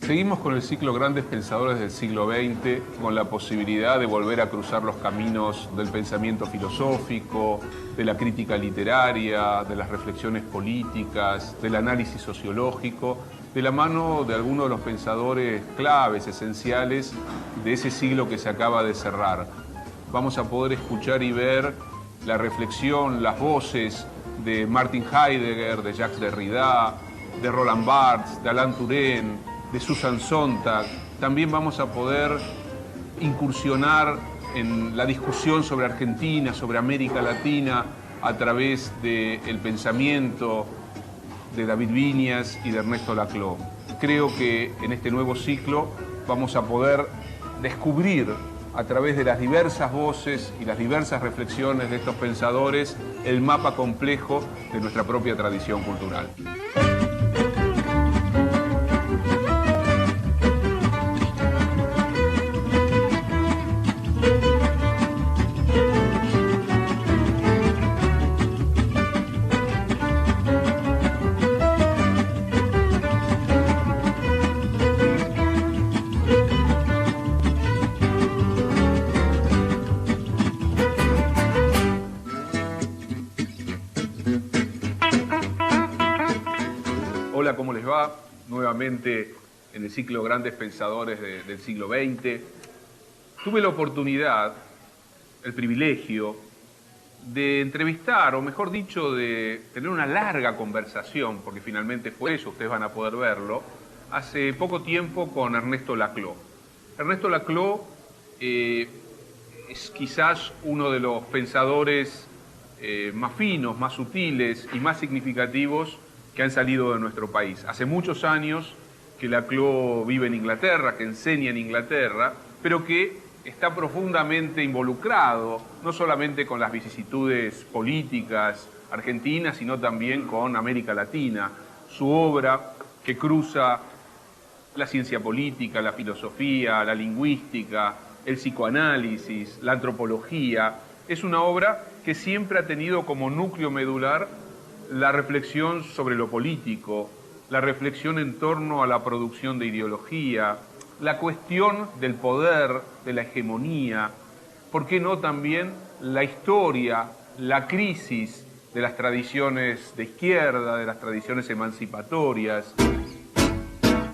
Seguimos con el ciclo Grandes Pensadores del siglo XX, con la posibilidad de volver a cruzar los caminos del pensamiento filosófico, de la crítica literaria, de las reflexiones políticas, del análisis sociológico, de la mano de algunos de los pensadores claves, esenciales de ese siglo que se acaba de cerrar. Vamos a poder escuchar y ver la reflexión, las voces de Martin Heidegger, de Jacques Derrida, de Roland Barthes, de Alain Touraine, de Susan Sontag. También vamos a poder incursionar en la discusión sobre Argentina, sobre América Latina, a través del pensamiento de David Viñas y de Ernesto Laclau. Creo que en este nuevo ciclo vamos a poder descubrir a través de las diversas voces y las diversas reflexiones de estos pensadores el mapa complejo de nuestra propia tradición cultural. Hola, ¿cómo les va? Nuevamente en el ciclo Grandes Pensadores del siglo XX. Tuve la oportunidad, el privilegio, de entrevistar, o mejor dicho, de tener una larga conversación, porque finalmente fue eso, ustedes van a poder verlo, hace poco tiempo con Ernesto Laclau. Ernesto Laclau es quizás uno de los pensadores más finos, más sutiles y más significativos que han salido de nuestro país. Hace muchos años que Laclau vive en Inglaterra, que enseña en Inglaterra, pero que está profundamente involucrado, no solamente con las vicisitudes políticas argentinas, sino también con América Latina. Su obra, que cruza la ciencia política, la filosofía, la lingüística, el psicoanálisis, la antropología, es una obra que siempre ha tenido como núcleo medular la reflexión sobre lo político, la reflexión en torno a la producción de ideología, la cuestión del poder, de la hegemonía, ¿por qué no también la historia, la crisis de las tradiciones de izquierda, de las tradiciones emancipatorias?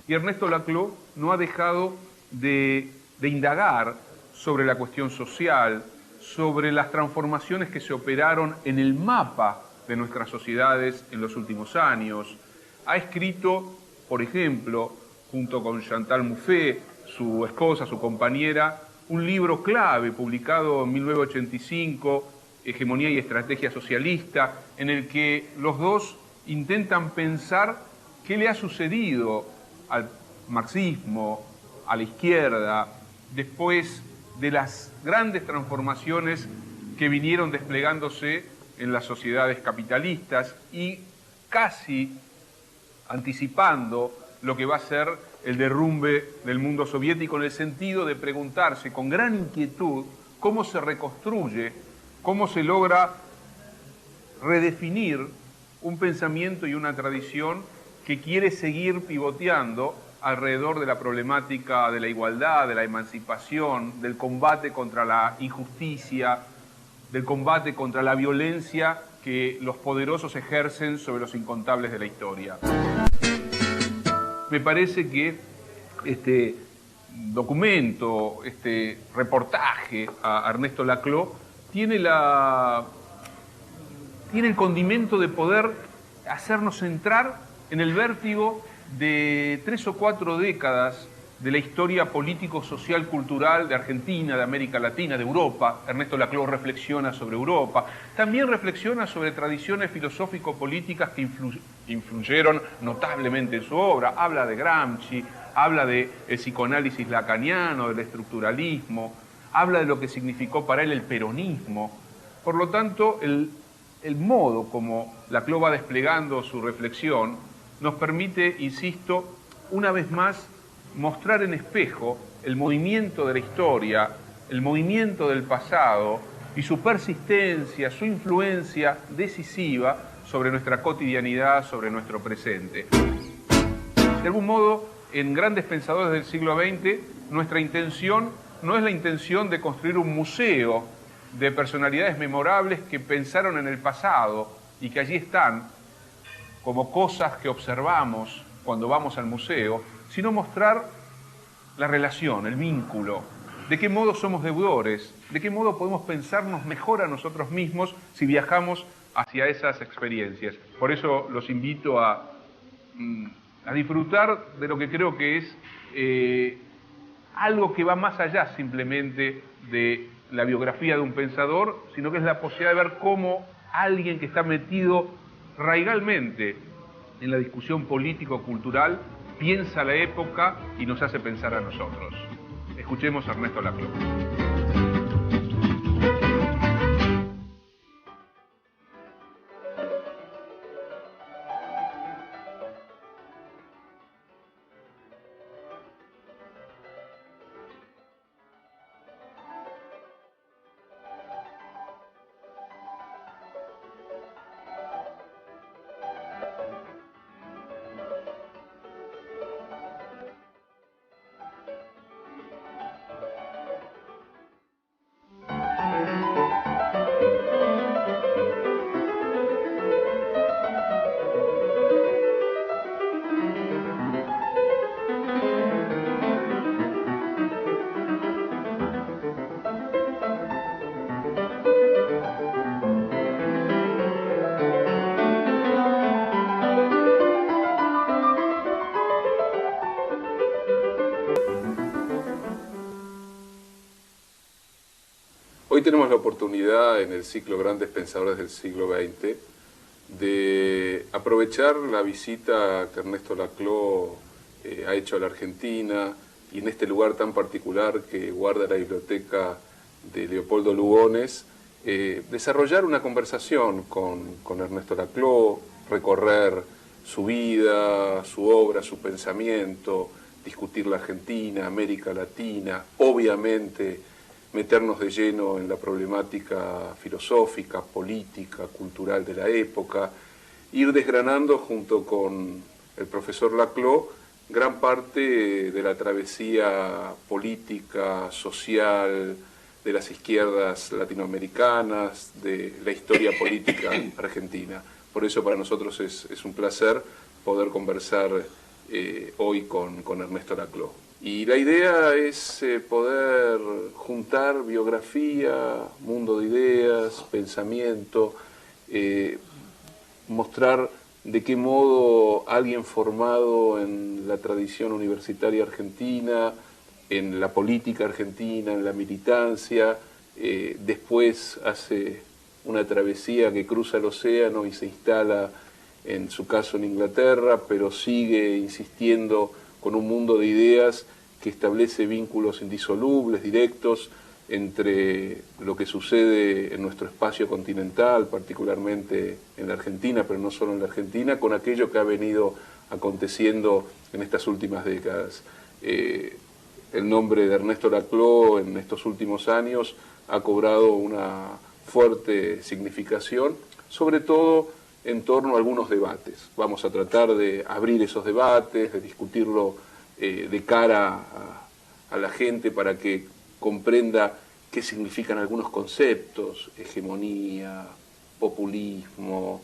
Y Ernesto Laclau no ha dejado de indagar sobre la cuestión social, sobre las transformaciones que se operaron en el mapa de nuestras sociedades en los últimos años. Ha escrito, por ejemplo, junto con Chantal Mouffe, su esposa, su compañera, un libro clave publicado en 1985, Hegemonía y Estrategia Socialista, en el que los dos intentan pensar qué le ha sucedido al marxismo, a la izquierda, después de las grandes transformaciones que vinieron desplegándose en las sociedades capitalistas y casi anticipando lo que va a ser el derrumbe del mundo soviético, en el sentido de preguntarse con gran inquietud cómo se reconstruye, cómo se logra redefinir un pensamiento y una tradición que quiere seguir pivoteando alrededor de la problemática de la igualdad, de la emancipación, del combate contra la injusticia, del combate contra la violencia que los poderosos ejercen sobre los incontables de la historia. Me parece que este documento, este reportaje a Ernesto Laclau tiene el condimento de poder hacernos entrar en el vértigo de 3 o 4 décadas de la historia político-social cultural de Argentina, de América Latina, de Europa. Ernesto Laclau reflexiona sobre Europa. También reflexiona sobre tradiciones filosófico-políticas que influyeron notablemente en su obra. Habla de Gramsci, habla del psicoanálisis lacaniano, del estructuralismo, habla de lo que significó para él el peronismo. Por lo tanto, el modo como Laclau va desplegando su reflexión nos permite, insisto, una vez más, mostrar en espejo el movimiento de la historia, el movimiento del pasado y su persistencia, su influencia decisiva sobre nuestra cotidianidad, sobre nuestro presente. De algún modo, en Grandes Pensadores del siglo XX, nuestra intención no es la intención de construir un museo de personalidades memorables que pensaron en el pasado y que allí están como cosas que observamos cuando vamos al museo, sino mostrar la relación, el vínculo, de qué modo somos deudores, de qué modo podemos pensarnos mejor a nosotros mismos si viajamos hacia esas experiencias. Por eso los invito a disfrutar de lo que creo que es algo que va más allá simplemente de la biografía de un pensador, sino que es la posibilidad de ver cómo alguien que está metido raigalmente en la discusión político-cultural piensa la época y nos hace pensar a nosotros. Escuchemos a Ernesto Laclau. Hoy tenemos la oportunidad en el ciclo Grandes Pensadores del siglo XX de aprovechar la visita que Ernesto Laclau ha hecho a la Argentina y en este lugar tan particular que guarda la biblioteca de Leopoldo Lugones, desarrollar una conversación con Ernesto Laclau, recorrer su vida, su obra, su pensamiento, discutir la Argentina, América Latina, obviamente meternos de lleno en la problemática filosófica, política, cultural de la época, ir desgranando junto con el profesor Laclau gran parte de la travesía política, social, de las izquierdas latinoamericanas, de la historia política argentina. Por eso para nosotros es un placer poder conversar hoy con Ernesto Laclau. Y la idea es poder juntar biografía, mundo de ideas, pensamiento, mostrar de qué modo alguien formado en la tradición universitaria argentina, en la política argentina, en la militancia, después hace una travesía que cruza el océano y se instala, en su caso en Inglaterra, pero sigue insistiendo con un mundo de ideas que establece vínculos indisolubles, directos, entre lo que sucede en nuestro espacio continental, particularmente en la Argentina, pero no solo en la Argentina, con aquello que ha venido aconteciendo en estas últimas décadas. El nombre de Ernesto Laclau en estos últimos años ha cobrado una fuerte significación, sobre todo en torno a algunos debates. Vamos a tratar de abrir esos debates, de discutirlo de cara a la gente para que comprenda qué significan algunos conceptos: hegemonía, populismo,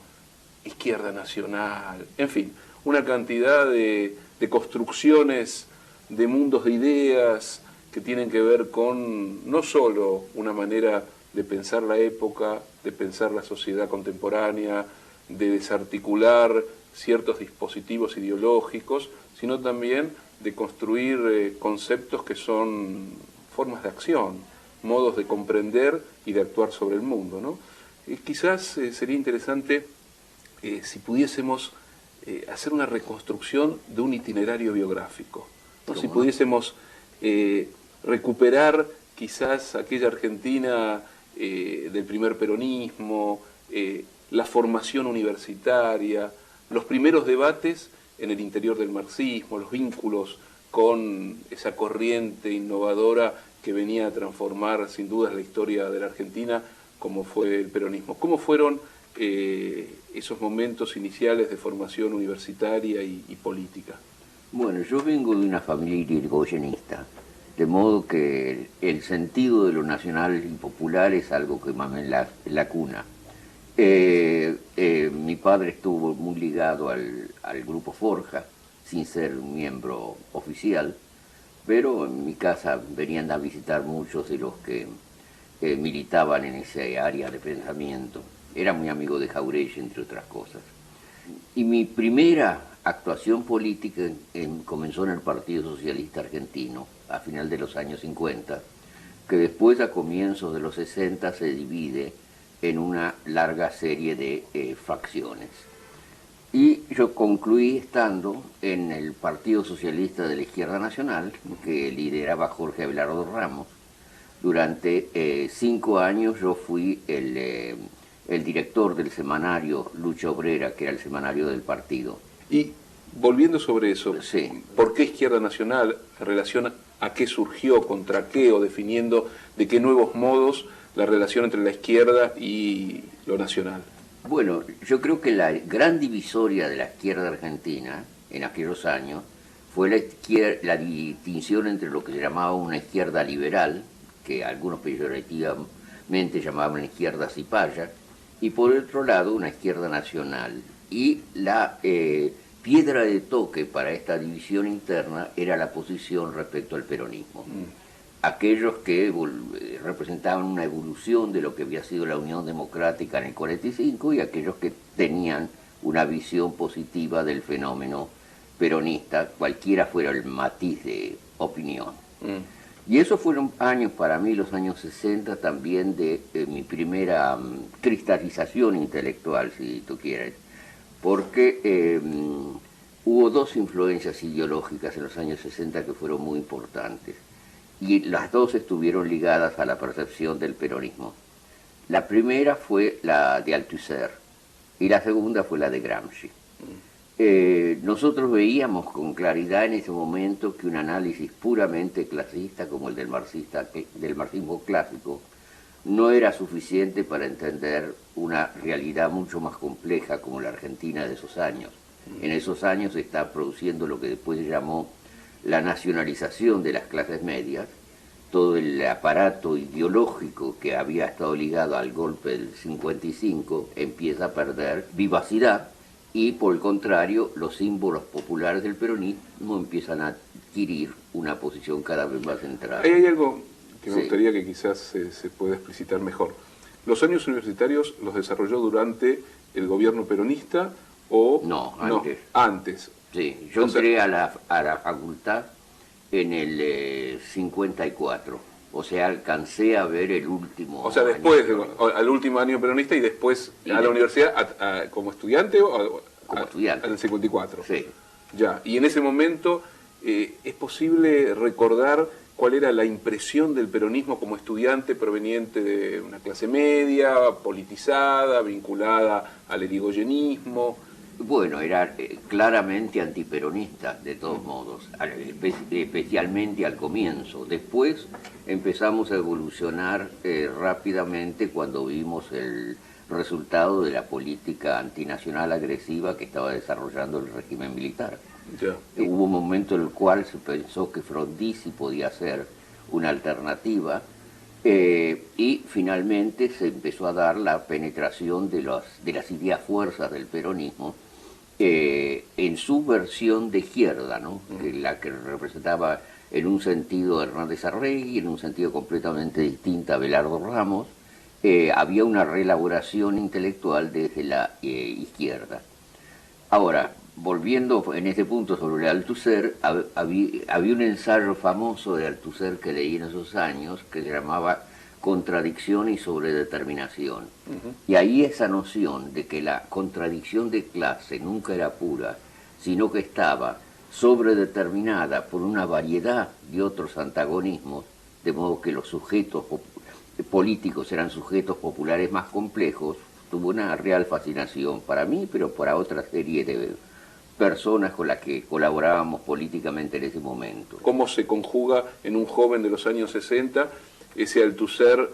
izquierda nacional, en fin, una cantidad de construcciones de mundos de ideas que tienen que ver con no solo una manera de pensar la época, de pensar la sociedad contemporánea, de desarticular ciertos dispositivos ideológicos, sino también de construir conceptos que son formas de acción, modos de comprender y de actuar sobre el mundo, ¿no? Quizás sería interesante si pudiésemos hacer una reconstrucción de un itinerario biográfico ¿no? Si pudiésemos recuperar quizás aquella Argentina del primer peronismo, la formación universitaria, los primeros debates en el interior del marxismo, los vínculos con esa corriente innovadora que venía a transformar sin dudas la historia de la Argentina, como fue el peronismo. ¿Cómo fueron esos momentos iniciales de formación universitaria y política? Bueno, yo vengo de una familia irigoyenista, de modo que el sentido de lo nacional y popular es algo que mama en la cuna. Mi padre estuvo muy ligado al grupo Forja, sin ser un miembro oficial, pero en mi casa venían a visitar muchos de los que militaban en ese área de pensamiento. Era muy amigo de Jauregui, entre otras cosas. Y mi primera actuación política comenzó en el Partido Socialista Argentino, a final de los años 50, que después, a comienzos de los 60, se divide en una larga serie de facciones. Y yo concluí estando en el Partido Socialista de la Izquierda Nacional, que lideraba Jorge Abelardo Ramos. Durante 5 años yo fui el director del semanario Lucha Obrera, que era el semanario del partido. Y volviendo sobre eso, sí. ¿Por qué Izquierda Nacional? ¿En relación a qué surgió, contra qué, o definiendo de qué nuevos modos la relación entre la izquierda y lo nacional? Bueno, yo creo que la gran divisoria de la izquierda argentina en aquellos años fue la distinción entre lo que se llamaba una izquierda liberal, que algunos peyorativamente llamaban izquierda cipaya, y por otro lado una izquierda nacional. Y la piedra de toque para esta división interna era la posición respecto al peronismo. Aquellos que representaban una evolución de lo que había sido la Unión Democrática en el 45 y aquellos que tenían una visión positiva del fenómeno peronista, cualquiera fuera el matiz de opinión. Y esos fueron años para mí, los años 60, también de mi primera cristalización intelectual, si tú quieres, porque hubo dos influencias ideológicas en los años 60 que fueron muy importantes. Y las dos estuvieron ligadas a la percepción del peronismo. La primera fue la de Althusser y la segunda fue la de Gramsci. Nosotros veíamos con claridad en ese momento que un análisis puramente clasista como el del marxismo clásico no era suficiente para entender una realidad mucho más compleja como la Argentina de esos años. En esos años se está produciendo lo que después se llamó la nacionalización de las clases medias. Todo el aparato ideológico que había estado ligado al golpe del 55 empieza a perder vivacidad y, por el contrario, los símbolos populares del peronismo empiezan a adquirir una posición cada vez más central. Ahí hay algo que me gustaría que quizás se pueda explicitar mejor. ¿Los años universitarios los desarrolló durante el gobierno peronista o...? No, antes. No, antes. Sí, yo entré a la facultad en el 54, o sea, alcancé a ver el último O sea, después, al último año peronista y después a la universidad como estudiante o como estudiante. En el 54. Sí. Ya, y en ese momento, ¿es posible recordar cuál era la impresión del peronismo como estudiante proveniente de una clase media, politizada, vinculada al irigoyenismo? Bueno, era claramente antiperonista, de todos modos, especialmente al comienzo. Después empezamos a evolucionar rápidamente cuando vimos el resultado de la política antinacional agresiva que estaba desarrollando el régimen militar. Ya. Hubo un momento en el cual se pensó que Frondizi podía ser una alternativa, y finalmente se empezó a dar la penetración de las ideas fuerzas del peronismo en su versión de izquierda, ¿no? La que representaba en un sentido a Hernández Arregui, en un sentido completamente distinto a Abelardo Ramos. Había una reelaboración intelectual desde la izquierda. Ahora, volviendo en este punto sobre Althusser, había un ensayo famoso de Althusser que leí en esos años que se llamaba Contradicción y sobredeterminación. Y ahí esa noción de que la contradicción de clase nunca era pura, sino que estaba sobredeterminada por una variedad de otros antagonismos, de modo que los sujetos políticos eran sujetos populares más complejos, tuvo una real fascinación para mí, pero para otra serie de personas con las que colaborábamos políticamente en ese momento. ¿Cómo se conjuga en un joven de los años 60 ese Althusser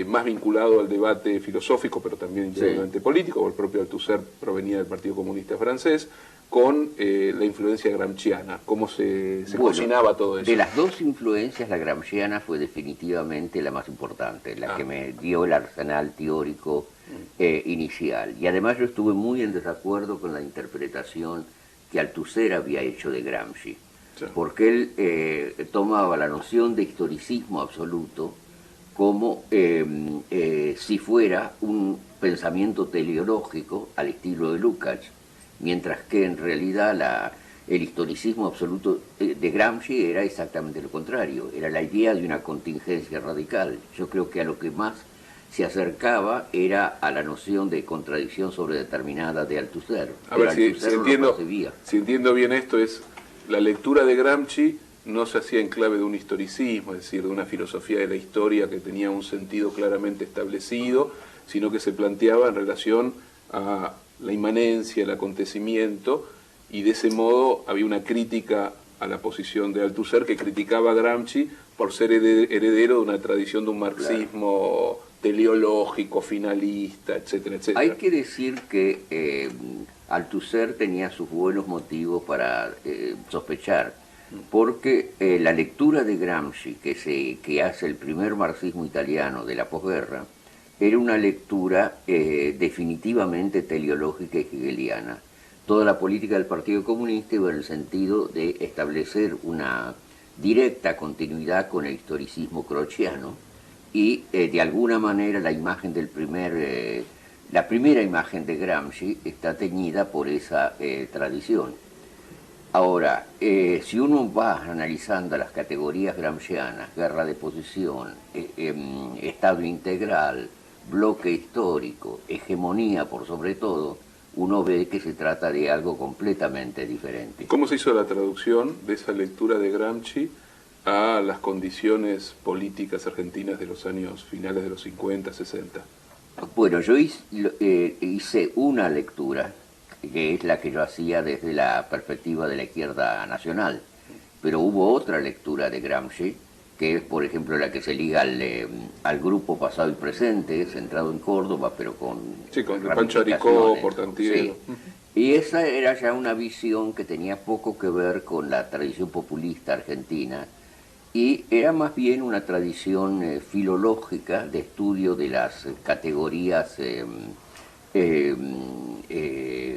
más vinculado al debate filosófico, pero también integralmente político, o el propio Althusser provenía del Partido Comunista Francés, con la influencia gramsciana? ¿Cómo se cocinaba todo eso? De las dos influencias, la gramsciana fue definitivamente la más importante, la que me dio el arsenal teórico inicial. Y además yo estuve muy en desacuerdo con la interpretación que Althusser había hecho de Gramsci, porque él tomaba la noción de historicismo absoluto como si fuera un pensamiento teleológico al estilo de Lukács, mientras que en realidad el historicismo absoluto de Gramsci era exactamente lo contrario, era la idea de una contingencia radical. Yo creo que a lo que más se acercaba era a la noción de contradicción sobredeterminada de Althusser. A ver, si entiendo bien esto, es la lectura de Gramsci no se hacía en clave de un historicismo, es decir, de una filosofía de la historia que tenía un sentido claramente establecido, sino que se planteaba en relación a la inmanencia, el acontecimiento, y de ese modo había una crítica a la posición de Althusser, que criticaba a Gramsci por ser heredero de una tradición de un marxismo teleológico, finalista, etcétera, etcétera. Hay que decir que Althusser tenía sus buenos motivos para sospechar, porque la lectura de Gramsci, que hace el primer marxismo italiano de la posguerra, era una lectura definitivamente teleológica y hegeliana. Toda la política del Partido Comunista iba en el sentido de establecer una directa continuidad con el historicismo crociano, y de alguna manera la imagen la primera imagen de Gramsci está teñida por esa tradición. Ahora, si uno va analizando las categorías gramscianas, guerra de posición, estado integral, bloque histórico, hegemonía por sobre todo, uno ve que se trata de algo completamente diferente. ¿Cómo se hizo la traducción de esa lectura de Gramsci a las condiciones políticas argentinas de los años finales de los 50, 60? Bueno, yo hice una lectura, que es la que yo hacía desde la perspectiva de la izquierda nacional, pero hubo otra lectura de Gramsci, que es, por ejemplo, la que se liga al grupo Pasado y Presente, centrado en Córdoba, pero con Pancho Aricó, Portantiero. Sí. Y esa era ya una visión que tenía poco que ver con la tradición populista argentina, y era más bien una tradición filológica de estudio de las categorías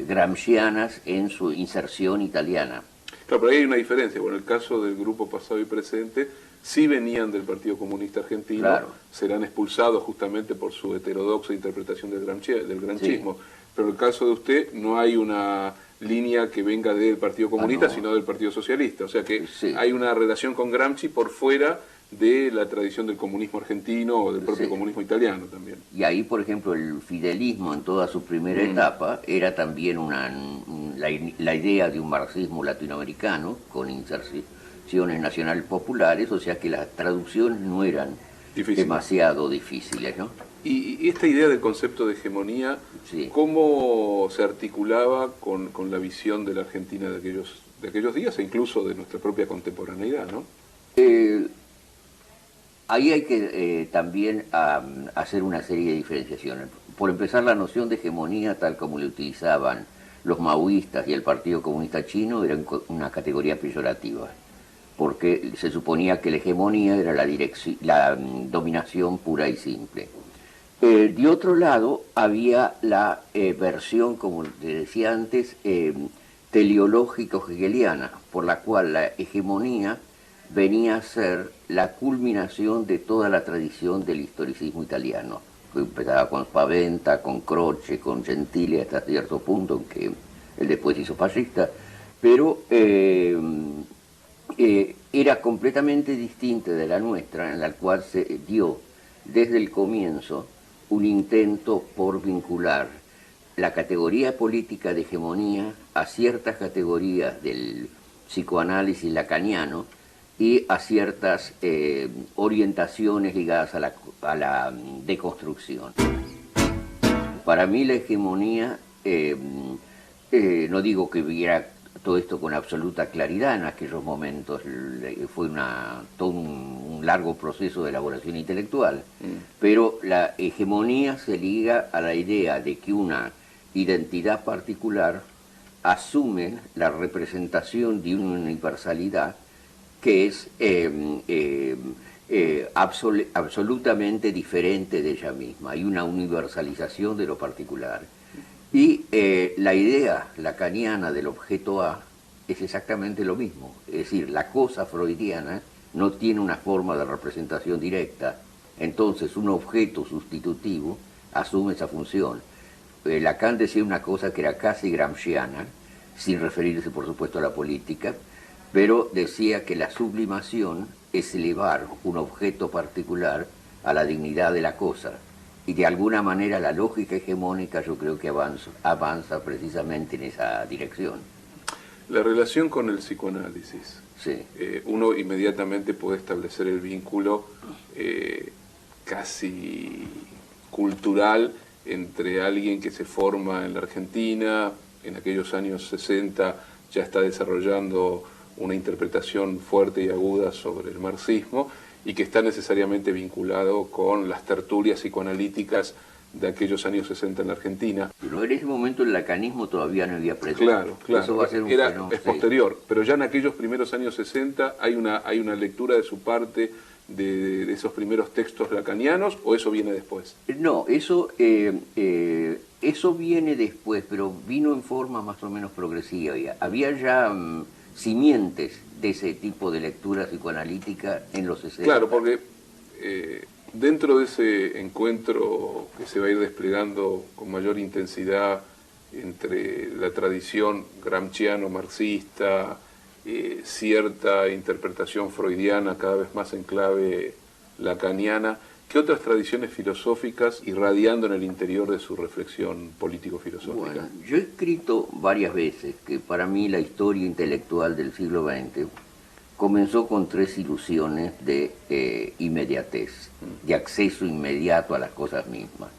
gramscianas en su inserción italiana. Claro, pero ahí hay una diferencia. Bueno, en el caso del grupo Pasado y Presente, sí venían del Partido Comunista Argentino, claro, serán expulsados justamente por su heterodoxa interpretación del granchismo. Sí. Pero en el caso de usted no hay una línea que venga del Partido Comunista, sino del Partido Socialista. O sea que hay una relación con Gramsci por fuera de la tradición del comunismo argentino o del propio comunismo italiano también. Y ahí, por ejemplo, el fidelismo en toda su primera etapa era también la idea de un marxismo latinoamericano con inserciones nacionales populares, o sea que las traducciones no eran demasiado difíciles, ¿no? Y esta idea del concepto de hegemonía, ¿cómo se articulaba con la visión de la Argentina de aquellos días e incluso de nuestra propia contemporaneidad, ¿no? Ahí hay que también hacer una serie de diferenciaciones. Por empezar, la noción de hegemonía, tal como la utilizaban los maoístas y el Partido Comunista Chino, era una categoría peyorativa, porque se suponía que la hegemonía era la dominación pura y simple. De otro lado, había la versión, como te decía antes, teleológico-hegeliana, por la cual la hegemonía venía a ser la culminación de toda la tradición del historicismo italiano, que empezaba con Spaventa, con Croce, con Gentile hasta cierto punto, en que él después hizo fascista, pero era completamente distinta de la nuestra, en la cual se dio desde el comienzo un intento por vincular la categoría política de hegemonía a ciertas categorías del psicoanálisis lacaniano y a ciertas orientaciones ligadas a la deconstrucción. Para mí la hegemonía, no digo que viera todo esto con absoluta claridad en aquellos momentos, fue todo un largo proceso de elaboración intelectual, pero la hegemonía se liga a la idea de que una identidad particular asume la representación de una universalidad que es absolutamente diferente de ella misma. Hay una universalización de lo particular. Y la idea lacaniana del objeto A es exactamente lo mismo. Es decir, la cosa freudiana no tiene una forma de representación directa. Entonces, un objeto sustitutivo asume esa función. Lacan decía una cosa que era casi gramsciana, sin referirse, por supuesto, a la política, pero decía que la sublimación es elevar un objeto particular a la dignidad de la cosa. Y de alguna manera la lógica hegemónica yo creo que avanza precisamente en esa dirección. La relación con el psicoanálisis. Sí. Uno inmediatamente puede establecer el vínculo casi cultural entre alguien que se forma en la Argentina, en aquellos años 60 ya está desarrollando una interpretación fuerte y aguda sobre el marxismo, y que está necesariamente vinculado con las tertulias psicoanalíticas de aquellos años 60 en la Argentina. Pero en ese momento el lacanismo todavía no había preso. Claro, claro. Eso va a ser un es posterior, pero ya en aquellos primeros años 60 hay una lectura de su parte de esos primeros textos lacanianos, ¿o eso viene después? No, eso viene después, pero vino en forma más o menos progresiva. Había ya simientes de ese tipo de lectura psicoanalítica en los 60. Claro, porque dentro de ese encuentro que se va a ir desplegando con mayor intensidad entre la tradición gramsciano-marxista, cierta interpretación freudiana cada vez más en clave lacaniana, ¿qué otras tradiciones filosóficas irradiando en el interior de su reflexión político-filosófica? Bueno, yo he escrito varias veces que para mí la historia intelectual del siglo XX comenzó con tres ilusiones de inmediatez, de acceso inmediato a las cosas mismas.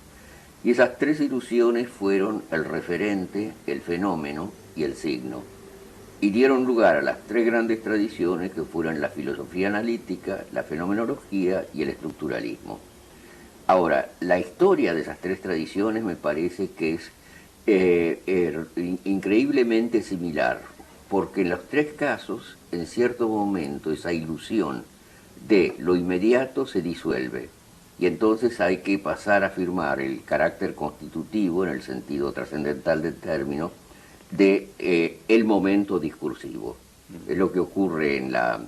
Y esas tres ilusiones fueron el referente, el fenómeno y el signo. Y dieron lugar a las tres grandes tradiciones que fueron la filosofía analítica, la fenomenología y el estructuralismo. Ahora, la historia de esas tres tradiciones me parece que es increíblemente similar, porque en los tres casos, en cierto momento, esa ilusión de lo inmediato se disuelve, y entonces hay que pasar a afirmar el carácter constitutivo, en el sentido trascendental del término, de el momento discursivo. Es lo que ocurre en la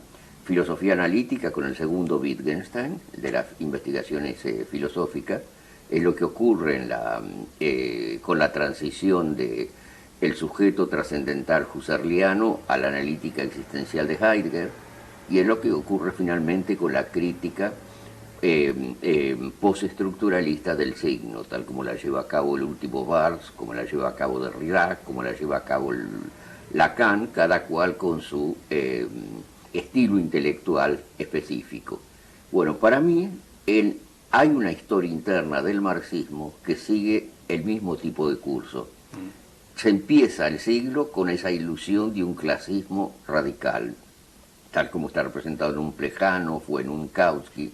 filosofía analítica con el segundo Wittgenstein, de las investigaciones filosóficas, es lo que ocurre con la transición del sujeto trascendental husserliano a la analítica existencial de Heidegger, y es lo que ocurre finalmente con la crítica postestructuralista del signo, tal como la lleva a cabo el último Barthes, como la lleva a cabo Derrida, como la lleva a cabo Lacan, cada cual con su estilo intelectual específico. Bueno, para mí hay una historia interna del marxismo que sigue el mismo tipo de curso. Se empieza el siglo con esa ilusión de un clasismo radical, tal como está representado en un Plejánov o en un Kautsky,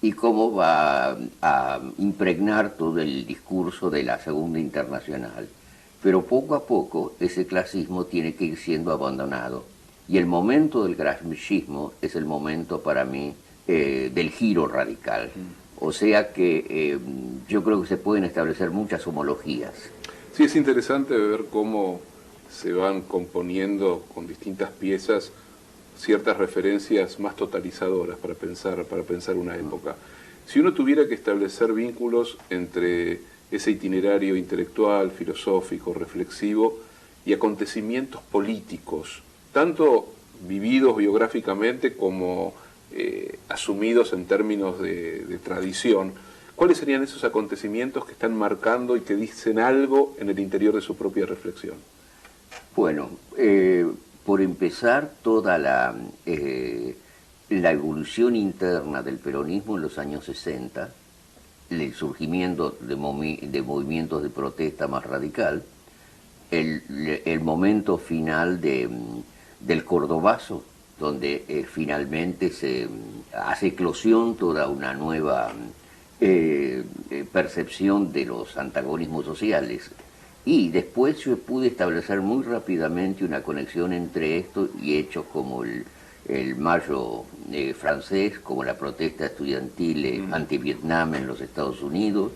y cómo va a impregnar todo el discurso de la Segunda Internacional. Pero poco a poco ese clasismo tiene que ir siendo abandonado. Y el momento del gramscismo es el momento para mí del giro radical. O sea que yo creo que se pueden establecer muchas homologías. Sí, es interesante ver cómo se van componiendo con distintas piezas ciertas referencias más totalizadoras para pensar una época. Si uno tuviera que establecer vínculos entre ese itinerario intelectual, filosófico, reflexivo y acontecimientos políticos, tanto vividos biográficamente como asumidos en términos de tradición, ¿cuáles serían esos acontecimientos que están marcando y que dicen algo en el interior de su propia reflexión? Bueno, por empezar, toda la evolución interna del peronismo en los años 60, el surgimiento de movimientos de protesta más radical, el momento final del Cordobazo, donde finalmente se hace eclosión toda una nueva percepción de los antagonismos sociales. Y después yo pude establecer muy rápidamente una conexión entre esto y hechos como el Mayo francés, como la protesta estudiantil anti-Vietnam en los Estados Unidos,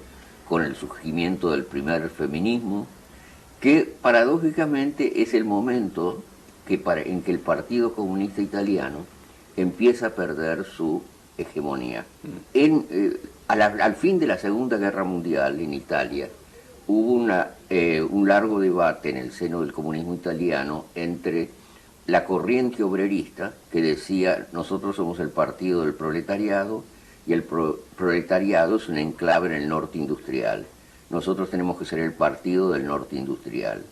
con el surgimiento del primer feminismo, que paradójicamente es el momento en que el Partido Comunista Italiano empieza a perder su hegemonía. Al fin de la Segunda Guerra Mundial en Italia hubo un largo debate en el seno del comunismo italiano entre la corriente obrerista, que decía nosotros somos el partido del proletariado y el proletariado es un enclave en el norte industrial. Nosotros tenemos que ser el partido del norte industrial.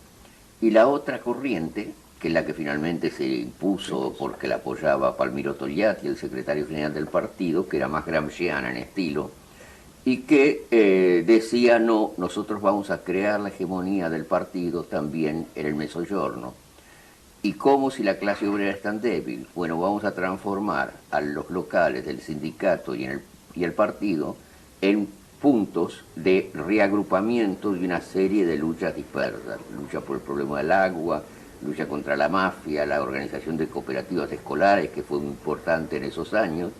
Y la otra corriente, que es la que finalmente se impuso porque la apoyaba Palmiro Togliatti, el secretario general del partido, que era más gramsciana en estilo, y que decía, no, nosotros vamos a crear la hegemonía del partido también en el Mezzogiorno. ¿Y cómo si la clase obrera es tan débil? Bueno, vamos a transformar a los locales del sindicato y el partido en puntos de reagrupamiento de una serie de luchas dispersas. Lucha por el problema del agua, lucha contra la mafia, la organización de cooperativas escolares, que fue muy importante en esos años,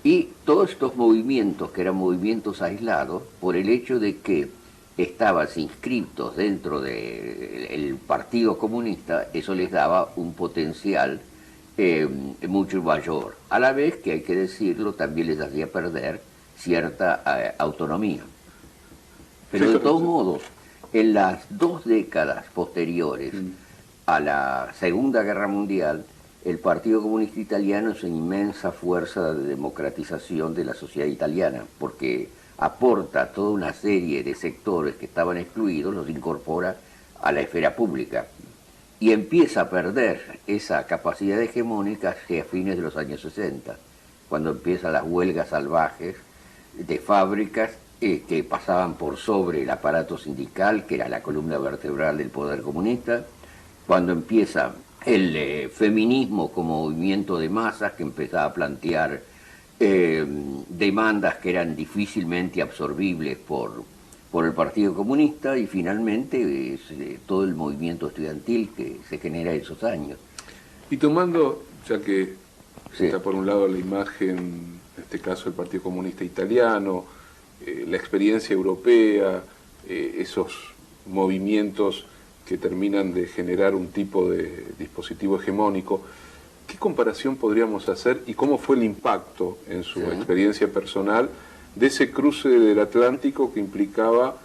y todos estos movimientos, que eran movimientos aislados, por el hecho de que estaban inscriptos dentro del Partido Comunista, eso les daba un potencial mucho mayor. A la vez que, hay que decirlo, también les hacía perder cierta autonomía. Pero de todos modos, en las 2 décadas posteriores a la Segunda Guerra Mundial, el Partido Comunista Italiano es una inmensa fuerza de democratización de la sociedad italiana, porque aporta toda una serie de sectores que estaban excluidos, los incorpora a la esfera pública y empieza a perder esa capacidad hegemónica hacia fines de los años 60, cuando empiezan las huelgas salvajes de fábricas que pasaban por sobre el aparato sindical, que era la columna vertebral del poder comunista, cuando empieza el feminismo como movimiento de masas que empezaba a plantear demandas que eran difícilmente absorbibles por el Partido Comunista, y finalmente todo el movimiento estudiantil que se genera en esos años. Y tomando, ya que está por un lado la imagen, en este caso el Partido Comunista Italiano, la experiencia europea, esos movimientos que terminan de generar un tipo de dispositivo hegemónico, ¿qué comparación podríamos hacer y cómo fue el impacto en su experiencia personal de ese cruce del Atlántico que implicaba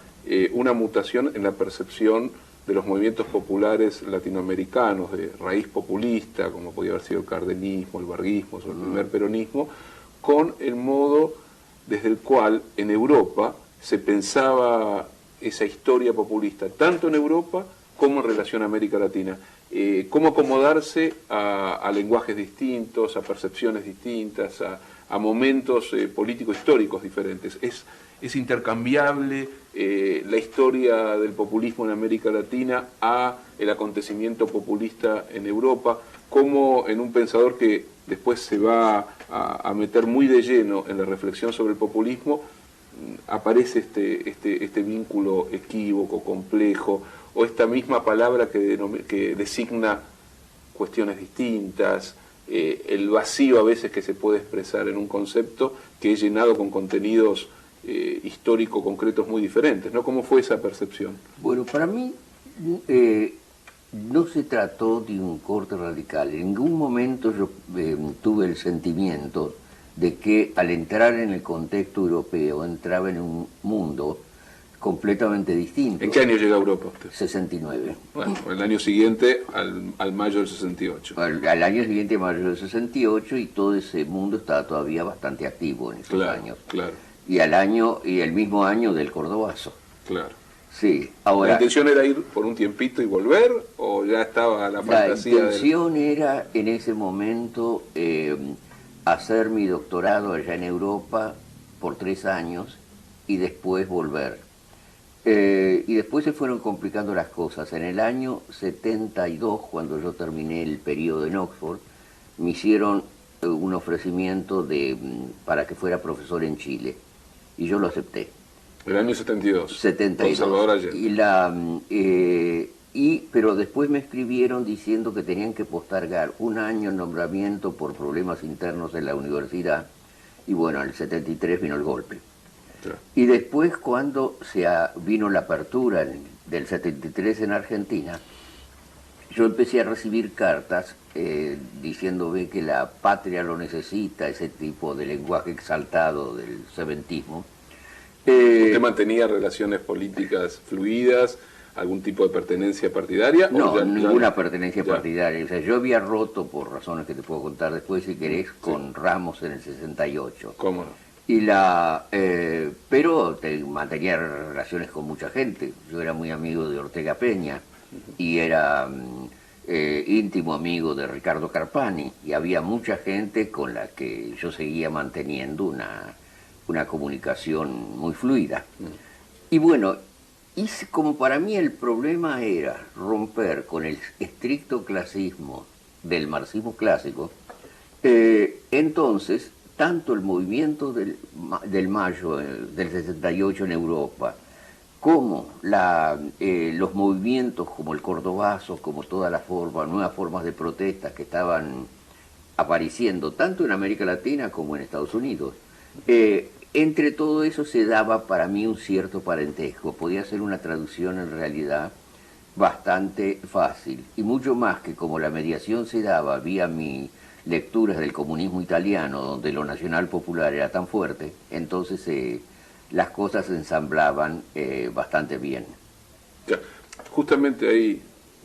una mutación en la percepción de los movimientos populares latinoamericanos de raíz populista, como podía haber sido el cardenismo, el varguismo, el primer peronismo, con el modo desde el cual en Europa se pensaba esa historia populista, tanto en Europa como en relación a América Latina? Cómo acomodarse a lenguajes distintos, a percepciones distintas, a momentos políticos históricos diferentes. Es intercambiable la historia del populismo en América Latina a el acontecimiento populista en Europa, como en un pensador que después se va a meter muy de lleno en la reflexión sobre el populismo, aparece este vínculo equívoco, complejo, o esta misma palabra que designa cuestiones distintas, el vacío a veces que se puede expresar en un concepto que es llenado con contenidos históricos concretos muy diferentes, ¿no? ¿Cómo fue esa percepción? Bueno, para mí no se trató de un corte radical. En ningún momento yo tuve el sentimiento de que al entrar en el contexto europeo entraba en un mundo completamente distinto. ¿En qué año llega a Europa usted? 69. Bueno, el año siguiente al mayo del 68. Al año siguiente, mayo del 68, y todo ese mundo estaba todavía bastante activo en esos años. Claro. Y el mismo año del Cordobazo. Claro. Sí, ¿La ahora... intención era ir por un tiempito y volver o ya estaba la La fantasía intención era en ese momento hacer mi doctorado allá en Europa por 3 años y después volver. Y después se fueron complicando las cosas. En el año 72, cuando yo terminé el periodo en Oxford, me hicieron un ofrecimiento para que fuera profesor en Chile. Y yo lo acepté. el año 72? 72. Con Salvador Allende. Pero después me escribieron diciendo que tenían que postergar un año el nombramiento por problemas internos en la universidad. Y bueno, en el 73 vino el golpe. Claro. Y después cuando vino la apertura del 73 en Argentina, yo empecé a recibir cartas diciéndome que la patria lo necesita, ese tipo de lenguaje exaltado del seventismo. ¿Usted mantenía relaciones políticas fluidas, algún tipo de pertenencia partidaria? No, ninguna pertenencia partidaria. O sea, yo había roto, por razones que te puedo contar después si querés, con Ramos en el 68. ¿Cómo no? Pero mantenía relaciones con mucha gente. Yo era muy amigo de Ortega Peña y era íntimo amigo de Ricardo Carpani, y había mucha gente con la que yo seguía manteniendo una comunicación muy fluida. Y bueno, como para mí el problema era romper con el estricto clasismo del marxismo clásico, entonces tanto el movimiento del Mayo del 68 en Europa, como los movimientos como el cordobazo, como todas las nuevas formas de protesta que estaban apareciendo tanto en América Latina como en Estados Unidos, entre todo eso se daba para mí un cierto parentesco. Podía ser una traducción en realidad bastante fácil, y mucho más que como la mediación se daba vía mis lecturas del comunismo italiano, donde lo nacional popular era tan fuerte, entonces las cosas se ensamblaban bastante bien. Ya, justamente hay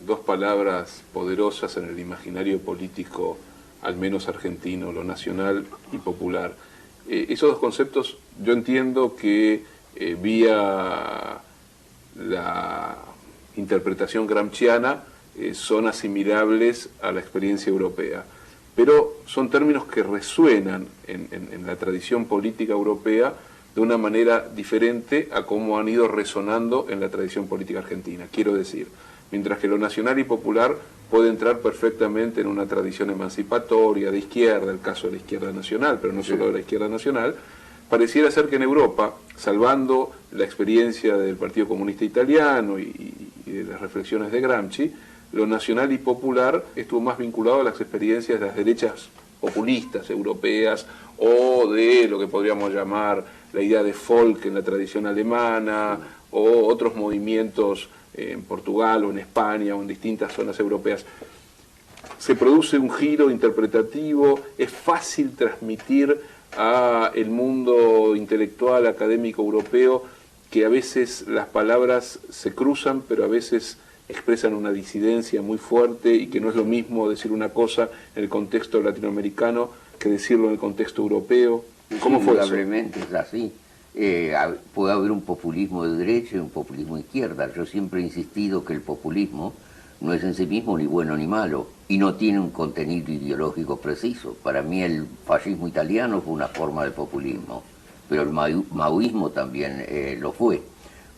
dos palabras poderosas en el imaginario político, al menos argentino, lo nacional y popular. Esos dos conceptos yo entiendo que vía la interpretación gramsciana son asimilables a la experiencia europea, pero son términos que resuenan en la tradición política europea de una manera diferente a cómo han ido resonando en la tradición política argentina. Quiero decir, mientras que lo nacional y popular puede entrar perfectamente en una tradición emancipatoria de izquierda, el caso de la izquierda nacional, pero no solo de la izquierda nacional, pareciera ser que en Europa, salvando la experiencia del Partido Comunista Italiano y de las reflexiones de Gramsci, lo nacional y popular estuvo más vinculado a las experiencias de las derechas populistas europeas o de lo que podríamos llamar la idea de folk en la tradición alemana o otros movimientos en Portugal o en España o en distintas zonas europeas. Se produce un giro interpretativo, es fácil transmitir a el mundo intelectual, académico europeo, que a veces las palabras se cruzan, pero a veces expresan una disidencia muy fuerte y que no es lo mismo decir una cosa en el contexto latinoamericano que decirlo en el contexto europeo. ¿Cómo fue eso? Indudablemente es así. Puede haber un populismo de derecha y un populismo de izquierda. Yo siempre he insistido que el populismo no es en sí mismo ni bueno ni malo y no tiene un contenido ideológico preciso. Para mí el fascismo italiano fue una forma de populismo, pero el maoísmo también lo fue.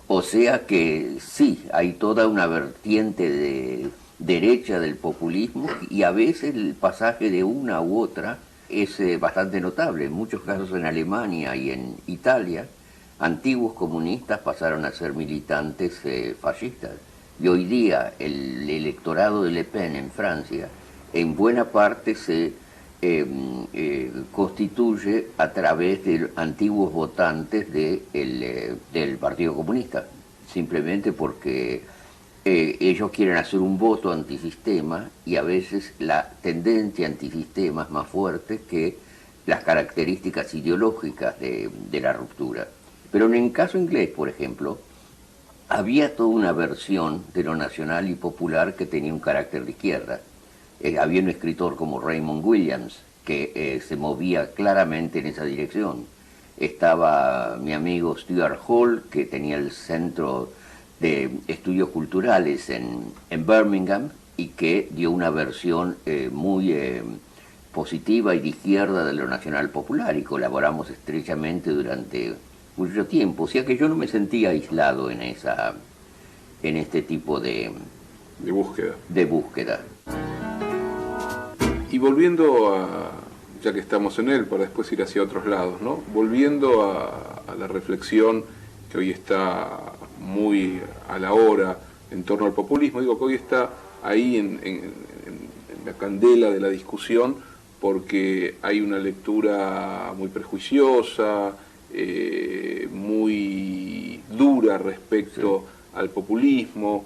O sea que sí, hay toda una vertiente de derecha del populismo y a veces el pasaje de una u otra es bastante notable. En muchos casos en Alemania y en Italia, antiguos comunistas pasaron a ser militantes fascistas. Y hoy día el electorado de Le Pen en Francia en buena parte se constituye a través de antiguos votantes del Partido Comunista, simplemente porque ellos quieren hacer un voto antisistema y a veces la tendencia antisistema es más fuerte que las características ideológicas de la ruptura. Pero en el caso inglés, por ejemplo, había toda una versión de lo nacional y popular que tenía un carácter de izquierda. Había un escritor como Raymond Williams que se movía claramente en esa dirección. Estaba mi amigo Stuart Hall, que tenía el centro de estudios culturales en Birmingham y que dio una versión muy positiva y de izquierda de lo nacional popular y colaboramos estrechamente durante mucho tiempo. O sea que yo no me sentía aislado en este tipo de búsqueda. De búsqueda. Y volviendo ya que estamos en él, para después ir hacia otros lados, ¿no? Volviendo a la reflexión que hoy está muy a la hora en torno al populismo, digo que hoy está ahí en la candela de la discusión porque hay una lectura muy prejuiciosa, muy dura respecto al populismo,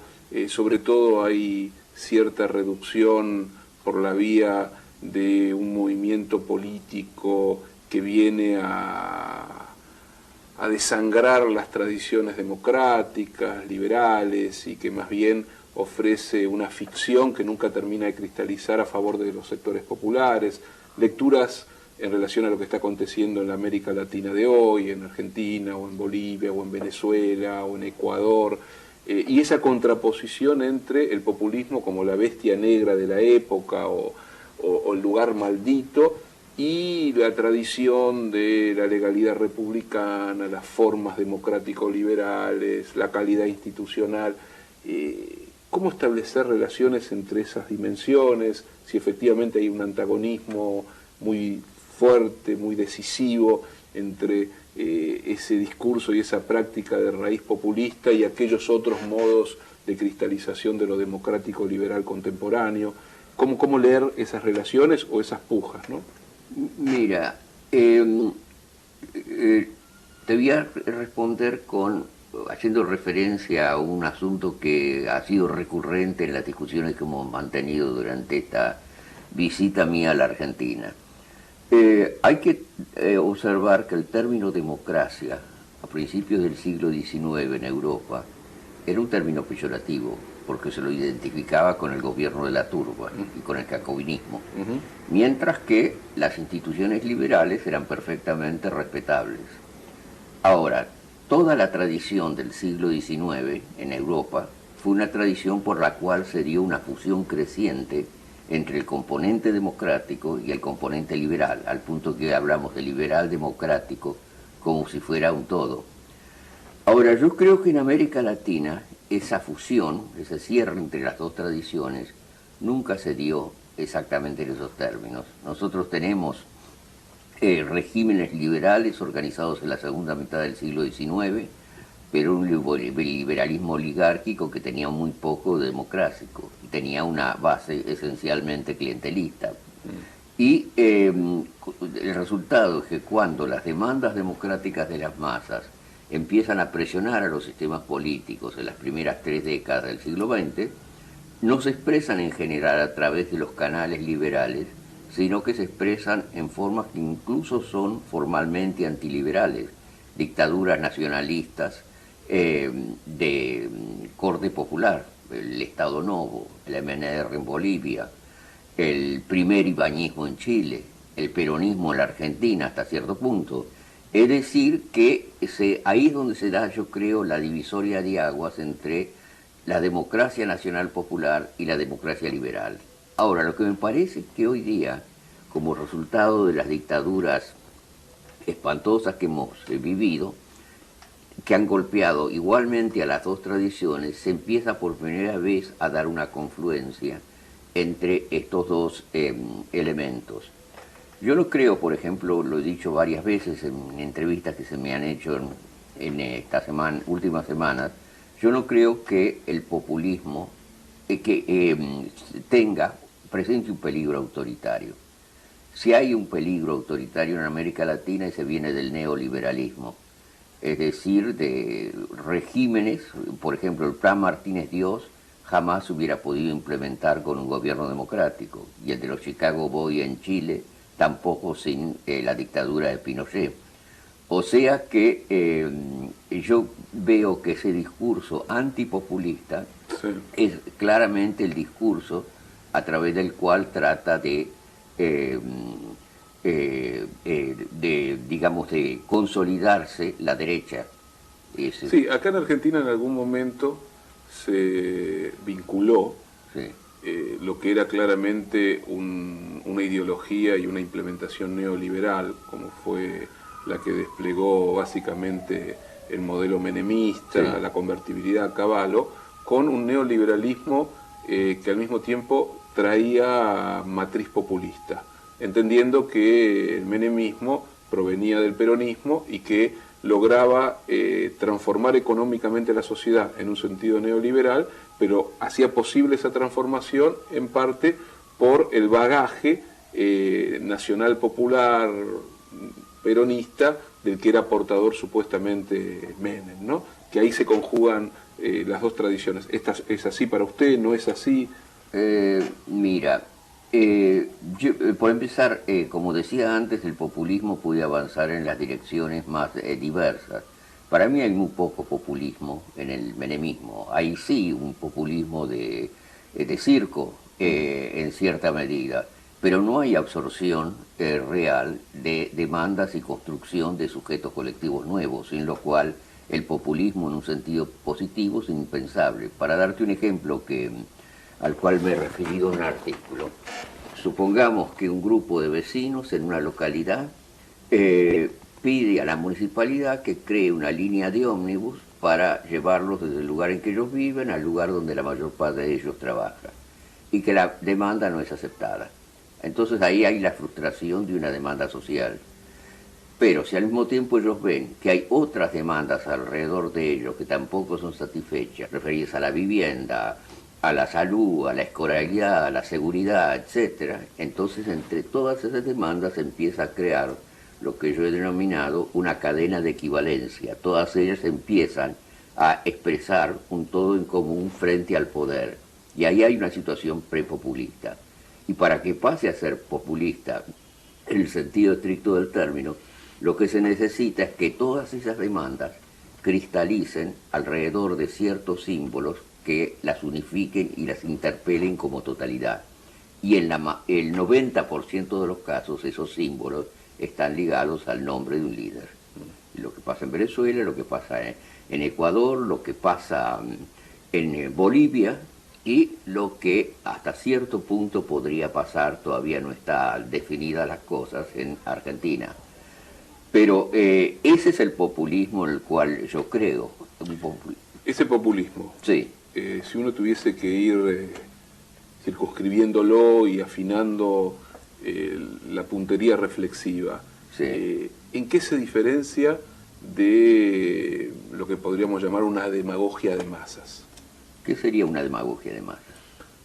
sobre todo hay cierta reducción por la vía de un movimiento político que viene a desangrar las tradiciones democráticas, liberales, y que más bien ofrece una ficción que nunca termina de cristalizar a favor de los sectores populares, lecturas en relación a lo que está aconteciendo en la América Latina de hoy, en Argentina, o en Bolivia, o en Venezuela, o en Ecuador, y esa contraposición entre el populismo como la bestia negra de la época, o el lugar maldito, y la tradición de la legalidad republicana, las formas democrático-liberales, la calidad institucional. ¿Cómo establecer relaciones entre esas dimensiones? Si efectivamente hay un antagonismo muy fuerte, muy decisivo entre ese discurso y esa práctica de raíz populista y aquellos otros modos de cristalización de lo democrático-liberal contemporáneo. ¿Cómo leer esas relaciones o esas pujas, ¿no? Mira, te voy a responder haciendo referencia a un asunto que ha sido recurrente en las discusiones que hemos mantenido durante esta visita mía a la Argentina. Hay que observar que el término democracia, a principios del siglo XIX en Europa, era un término peyorativo, porque se lo identificaba con el gobierno de la turba y con el jacobinismo, mientras que las instituciones liberales eran perfectamente respetables. Ahora, toda la tradición del siglo XIX en Europa fue una tradición por la cual se dio una fusión creciente entre el componente democrático y el componente liberal, al punto que hablamos de liberal democrático como si fuera un todo. Ahora, yo creo que en América Latina esa fusión, ese cierre entre las dos tradiciones, nunca se dio exactamente en esos términos. Nosotros tenemos regímenes liberales organizados en la segunda mitad del siglo XIX, pero un liberalismo oligárquico que tenía muy poco democrático, y tenía una base esencialmente clientelista. Y el resultado es que cuando las demandas democráticas de las masas empiezan a presionar a los sistemas políticos en las primeras 3 décadas del siglo XX, no se expresan en general a través de los canales liberales, sino que se expresan en formas que incluso son formalmente antiliberales, dictaduras nacionalistas de corte popular, el Estado Novo, el MNR en Bolivia, el primer ibañismo en Chile, el peronismo en la Argentina hasta cierto punto. Es decir, que ahí es donde se da, yo creo, la divisoria de aguas entre la democracia nacional popular y la democracia liberal. Ahora, lo que me parece es que hoy día, como resultado de las dictaduras espantosas que hemos vivido, que han golpeado igualmente a las dos tradiciones, se empieza por primera vez a dar una confluencia entre estos dos elementos. Yo no creo, por ejemplo, lo he dicho varias veces en entrevistas que se me han hecho en estas últimas semanas, yo no creo que el populismo presente un peligro autoritario. Si hay un peligro autoritario en América Latina, ese viene del neoliberalismo, es decir, de regímenes, por ejemplo, el Plan Martínez Dios jamás se hubiera podido implementar con un gobierno democrático, y el de los Chicago Boys en Chile tampoco sin la dictadura de Pinochet. O sea que yo veo que ese discurso antipopulista es claramente el discurso a través del cual trata de digamos, de consolidarse la derecha Sí, acá en Argentina en algún momento se vinculó Sí, lo que era claramente una ideología y una implementación neoliberal, como fue la que desplegó básicamente el modelo menemista, sí. la convertibilidad a caballo, con un neoliberalismo que al mismo tiempo traía matriz populista, entendiendo que el menemismo provenía del peronismo y que lograba transformar económicamente la sociedad en un sentido neoliberal, pero hacía posible esa transformación en parte por el bagaje nacional popular peronista del que era portador supuestamente Menem, ¿no? Que ahí se conjugan las dos tradiciones. ¿Es así para usted? ¿No es así? Mira, por empezar, como decía antes, el populismo puede avanzar en las direcciones más diversas. Para mí hay muy poco populismo en el menemismo. Hay sí un populismo de circo, en cierta medida, pero no hay absorción real de demandas y construcción de sujetos colectivos nuevos, sin lo cual el populismo en un sentido positivo es impensable. Para darte un ejemplo al cual me he referido en un artículo, supongamos que un grupo de vecinos en una localidad pide a la municipalidad que cree una línea de ómnibus para llevarlos desde el lugar en que ellos viven al lugar donde la mayor parte de ellos trabaja, y que la demanda no es aceptada. Entonces ahí hay la frustración de una demanda social. Pero si al mismo tiempo ellos ven que hay otras demandas alrededor de ellos que tampoco son satisfechas, referidas a la vivienda, a la salud, a la escolaridad, a la seguridad, etcétera, entonces entre todas esas demandas se empieza a crear lo que yo he denominado una cadena de equivalencia. Todas ellas empiezan a expresar un todo en común frente al poder. Y ahí hay una situación prepopulista. Y para que pase a ser populista, en el sentido estricto del término, lo que se necesita es que todas esas demandas cristalicen alrededor de ciertos símbolos que las unifiquen y las interpelen como totalidad. Y en el 90% de los casos esos símbolos están ligados al nombre de un líder. Lo que pasa en Venezuela, lo que pasa en Ecuador, lo que pasa en Bolivia y lo que hasta cierto punto podría pasar, todavía no están definidas las cosas, en Argentina. Pero ese es el populismo en el cual yo creo. Ese populismo, Sí. si uno tuviese que ir circunscribiéndolo y afinando la puntería reflexiva, Sí. ¿en qué se diferencia de lo que podríamos llamar una demagogia de masas? ¿Qué sería una demagogia de masas?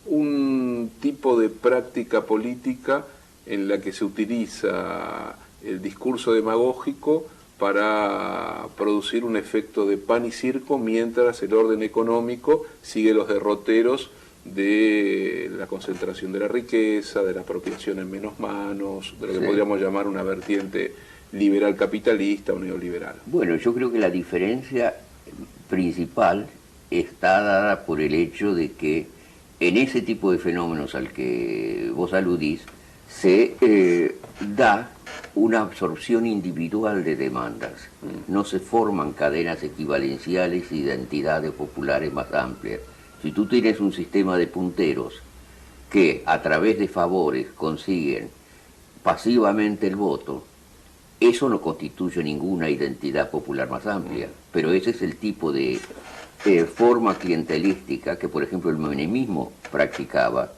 Un tipo de práctica política en la que se utiliza el discurso demagógico para producir un efecto de pan y circo, mientras el orden económico sigue los derroteros de la concentración de la riqueza, de la apropiación en menos manos, de lo que podríamos llamar una vertiente liberal capitalista o neoliberal. Bueno, yo creo que la diferencia principal está dada por el hecho de que en ese tipo de fenómenos al que vos aludís se da una absorción individual de demandas. No se forman cadenas equivalenciales y identidades populares más amplias. Si tú tienes un sistema de punteros que a través de favores consiguen pasivamente el voto, eso no constituye ninguna identidad popular más amplia, pero ese es el tipo de forma clientelística que, por ejemplo, el menemismo practicaba,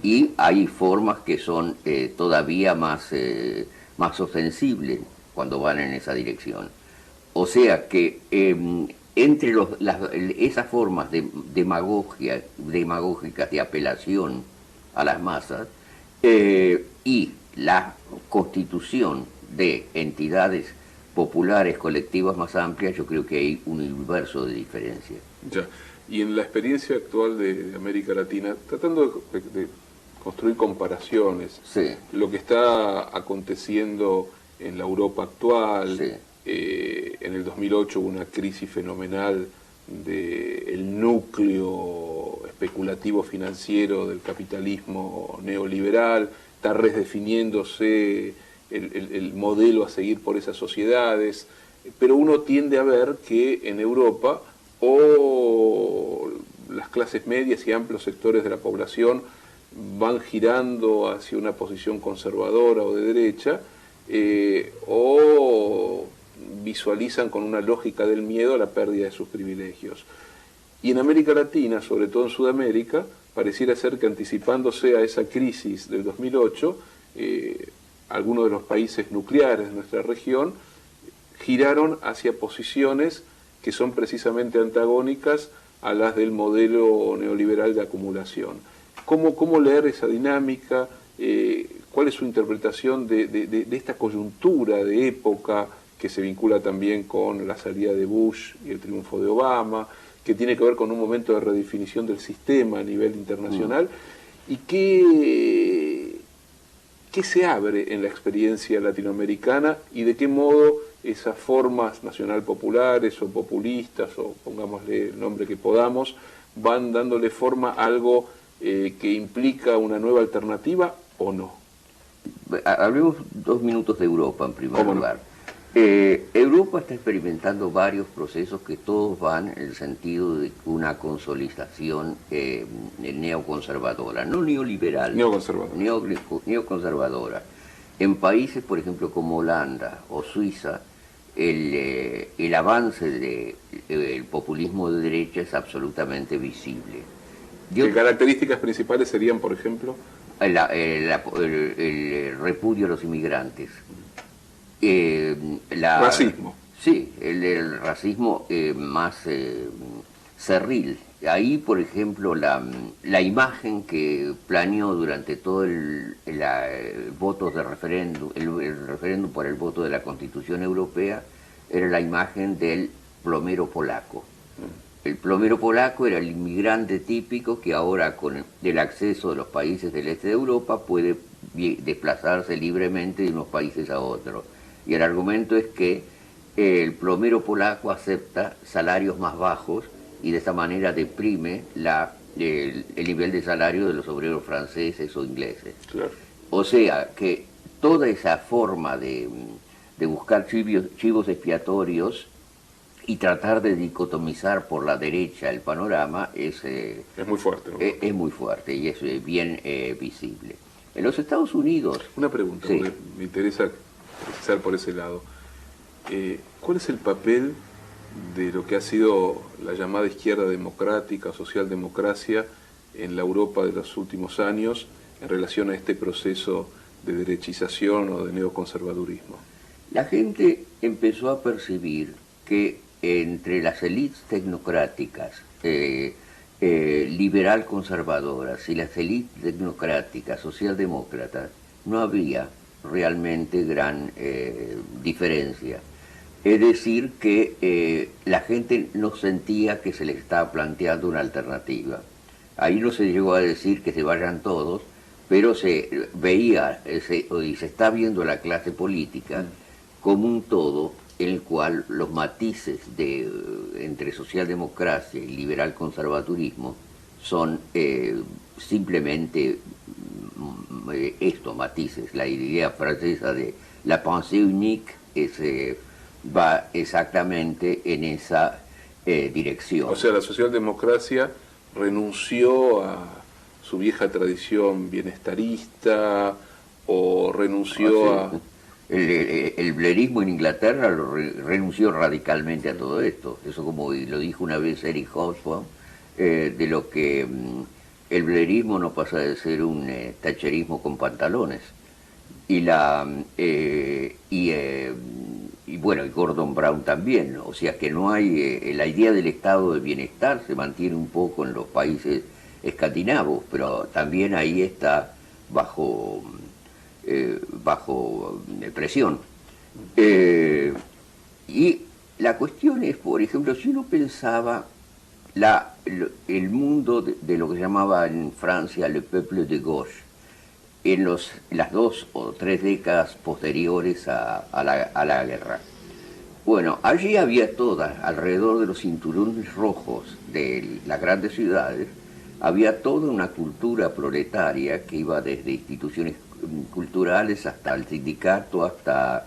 y hay formas que son todavía más ostensibles cuando van en esa dirección. O sea que entre esas formas de demagógicas de apelación a las masas y la constitución de entidades populares, colectivas más amplias, yo creo que hay un universo de diferencia. Ya. Y en la experiencia actual de América Latina, tratando de construir comparaciones, Sí. lo que está aconteciendo en la Europa actual, Sí. En el 2008 hubo una crisis fenomenal del núcleo especulativo financiero del capitalismo neoliberal, está redefiniéndose el modelo a seguir por esas sociedades. pero uno tiende a ver que en Europa o las clases medias y amplios sectores de la población van girando hacia una posición conservadora o de derecha, o visualizan con una lógica del miedo la pérdida de sus privilegios. Y en América Latina, sobre todo en Sudamérica, pareciera ser que anticipándose a esa crisis del 2008, algunos de los países nucleares de nuestra región giraron hacia posiciones que son precisamente antagónicas a las del modelo neoliberal de acumulación. ¿Cómo leer esa dinámica? ¿Cuál es su interpretación de esta coyuntura de época que se vincula también con la salida de Bush y el triunfo de Obama, que tiene que ver con un momento de redefinición del sistema a nivel internacional? ¿Y qué se abre en la experiencia latinoamericana y de qué modo esas formas nacional-populares o populistas, o pongámosle el nombre que podamos, van dándole forma a algo que implica una nueva alternativa o no? Hablemos 2 minutos de Europa en primer lugar. Europa está experimentando varios procesos que todos van en el sentido de una consolidación neoconservadora, no neoliberal, neoconservadora. En países, por ejemplo, como Holanda o Suiza, el avance del populismo de derecha es absolutamente visible. ¿Qué características principales serían, por ejemplo? El repudio a los inmigrantes. Racismo. Sí, el racismo más cerril. Ahí, por ejemplo, la imagen que planeó durante todo el voto de referéndum, el referéndum por el voto de la Constitución Europea, era la imagen del plomero polaco. El plomero polaco era el inmigrante típico que ahora, con el acceso de los países del este de Europa, puede desplazarse libremente de unos países a otros. Y el argumento es que el plomero polaco acepta salarios más bajos y de esta manera deprime el nivel de salario de los obreros franceses o ingleses. Claro. O sea que toda esa forma de buscar chivos expiatorios y tratar de dicotomizar por la derecha el panorama es muy fuerte, ¿no? Es muy fuerte y es bien visible. En los Estados Unidos... Una pregunta, sí. Porque me interesa precisar por ese lado. ¿Cuál es el papel de lo que ha sido la llamada izquierda democrática, socialdemocracia, en la Europa de los últimos años en relación a este proceso de derechización o de neoconservadurismo? La gente empezó a percibir que entre las élites tecnocráticas liberal conservadoras y las élites tecnocráticas socialdemócratas no había realmente gran diferencia. Es decir, que la gente no sentía que se le estaba planteando una alternativa. Ahí no se llegó a decir que se vayan todos, pero se veía y se está viendo la clase política como un todo en el cual los matices entre socialdemocracia y liberal conservadurismo son simplemente estos matices. La idea francesa de la pensée unique va exactamente en esa dirección. O sea, la socialdemocracia renunció a su vieja tradición bienestarista o renunció a... El blairismo en Inglaterra renunció radicalmente a todo esto. Eso, como lo dijo una vez Eric Hobsbawm, de lo que el blairismo no pasa de ser un thatcherismo con pantalones. Y bueno, y Gordon Brown también. O sea que no hay... la idea del estado de bienestar se mantiene un poco en los países escandinavos, pero también ahí está bajo presión. Y la cuestión es, por ejemplo, si uno pensaba el mundo de lo que llamaba en Francia le peuple de gauche, en las 2 o 3 décadas posteriores a la guerra. Bueno, allí había alrededor de los cinturones rojos de las grandes ciudades, había toda una cultura proletaria que iba desde instituciones culturales hasta el sindicato, hasta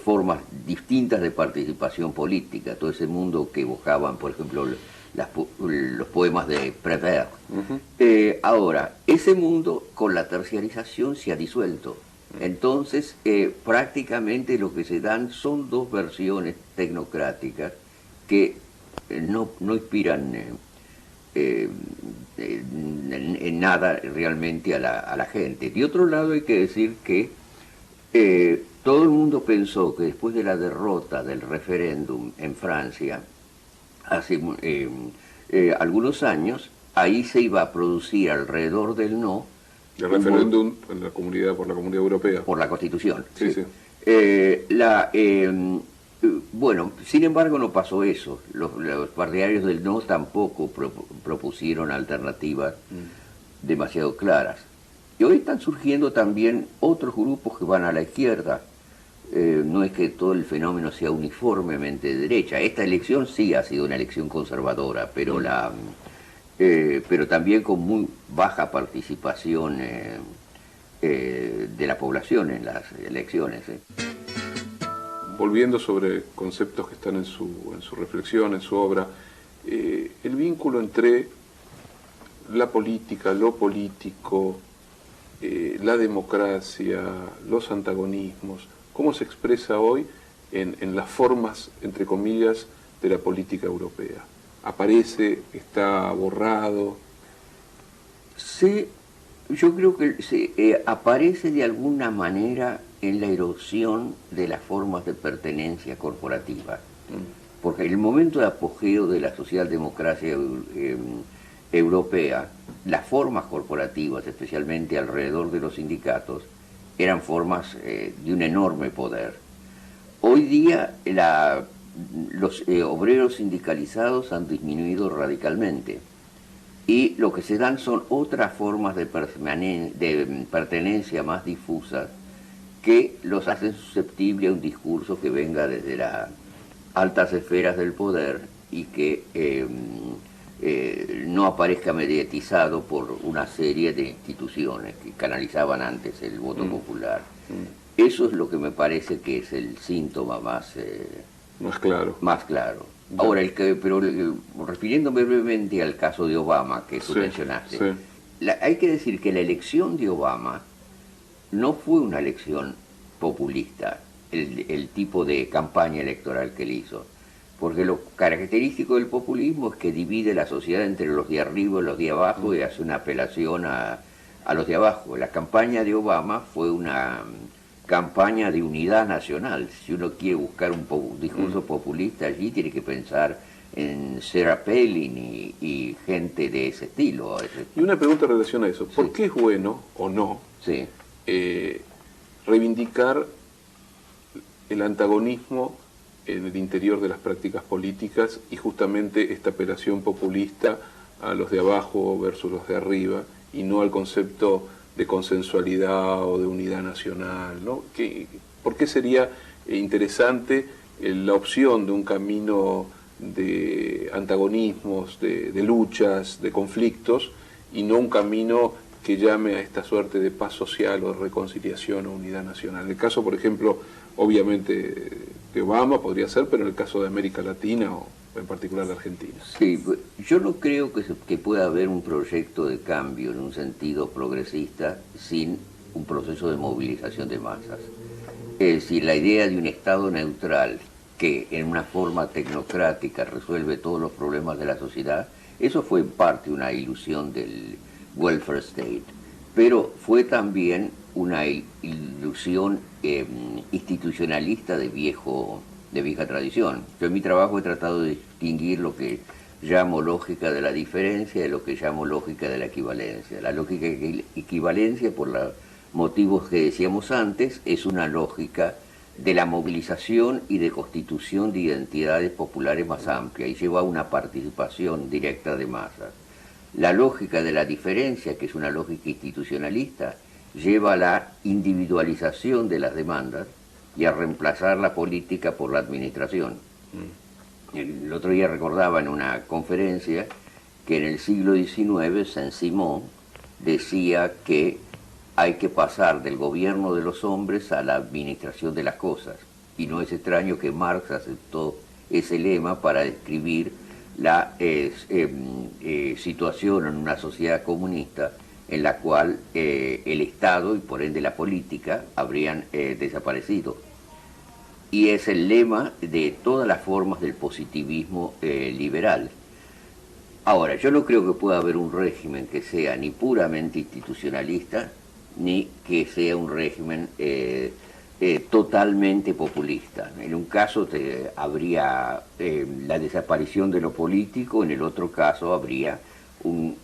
formas distintas de participación política, todo ese mundo que evocaban, por ejemplo, los poemas de Prévert. Ahora, ese mundo con la terciarización se ha disuelto. Entonces, prácticamente lo que se dan son dos versiones tecnocráticas que no inspiran en nada realmente a la gente. De otro lado, hay que decir que todo el mundo pensó que después de la derrota del referéndum en Francia, hace algunos años, ahí se iba a producir alrededor del no. El referéndum en la comunidad, por la Comunidad Europea. Por la Constitución. Sí, sí. Bueno, sin embargo no pasó eso. Los partidarios del no tampoco propusieron alternativas demasiado claras. Y hoy están surgiendo también otros grupos que van a la izquierda. No es que todo el fenómeno sea uniformemente de derecha. Esta elección sí ha sido una elección conservadora, pero pero también con muy baja participación de la población en las elecciones. Volviendo sobre conceptos que están en su reflexión, en su obra, el vínculo entre la política, lo político, la democracia, los antagonismos, ¿cómo se expresa hoy en las formas, entre comillas, de la política europea? ¿Aparece? ¿Está borrado? Sí, yo creo que aparece de alguna manera en la erosión de las formas de pertenencia corporativa. Porque en el momento de apogeo de la socialdemocracia europea, las formas corporativas, especialmente alrededor de los sindicatos, eran formas de un enorme poder. Hoy día los obreros sindicalizados han disminuido radicalmente y lo que se dan son otras formas de pertenencia más difusas que los hacen susceptibles a un discurso que venga desde las altas esferas del poder y que no aparezca mediatizado por una serie de instituciones que canalizaban antes el voto popular. Eso es lo que me parece que es el síntoma más claro. Más claro. Ahora, refiriéndome brevemente al caso de Obama, que tú mencionaste, hay que decir que la elección de Obama no fue una elección populista, el tipo de campaña electoral que él hizo, porque lo característico del populismo es que divide la sociedad entre los de arriba y los de abajo y hace una apelación a los de abajo. La campaña de Obama fue una campaña de unidad nacional. Si uno quiere buscar un discurso populista allí, tiene que pensar en Sarah Palin y gente de ese estilo. Y una pregunta en relación a eso. ¿Por qué es bueno o no reivindicar el antagonismo en el interior de las prácticas políticas y justamente esta apelación populista a los de abajo versus los de arriba y no al concepto de consensualidad o de unidad nacional, ¿no? ¿Por qué sería interesante la opción de un camino de antagonismos, de luchas, de conflictos, y no un camino que llame a esta suerte de paz social o de reconciliación o unidad nacional? En el caso, por ejemplo, obviamente de Obama podría ser, pero en el caso de América Latina o en particular de Argentina. Sí, yo no creo que pueda haber un proyecto de cambio en un sentido progresista sin un proceso de movilización de masas. Es decir, la idea de un Estado neutral que en una forma tecnocrática resuelve todos los problemas de la sociedad, eso fue en parte una ilusión del welfare state, pero fue también una ilusión institucionalista de vieja tradición. Yo en mi trabajo he tratado de distinguir lo que llamo lógica de la diferencia de lo que llamo lógica de la equivalencia. La lógica de equivalencia, por los motivos que decíamos antes, es una lógica de la movilización y de constitución de identidades populares más amplia y lleva a una participación directa de masas. La lógica de la diferencia, que es una lógica institucionalista, lleva a la individualización de las demandas y a reemplazar la política por la administración. El otro día recordaba en una conferencia que en el siglo XIX Saint-Simon decía que hay que pasar del gobierno de los hombres a la administración de las cosas. y no es extraño que Marx aceptó ese lema para describir la situación en una sociedad comunista en la cual el Estado y por ende la política habrían desaparecido. Y es el lema de todas las formas del positivismo liberal. Ahora, yo no creo que pueda haber un régimen que sea ni puramente institucionalista, ni que sea un régimen totalmente populista. En un caso habría la desaparición de lo político, en el otro caso habría un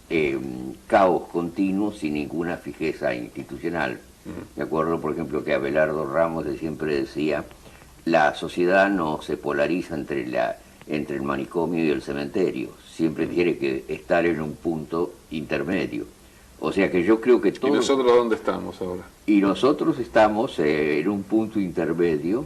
caos continuo sin ninguna fijeza institucional. Me acuerdo, por ejemplo, que Abelardo Ramos siempre decía: la sociedad no se polariza entre el manicomio y el cementerio, siempre tiene que estar en un punto intermedio. O sea que yo creo que todos... ¿Y nosotros dónde estamos ahora? Y nosotros estamos en un punto intermedio.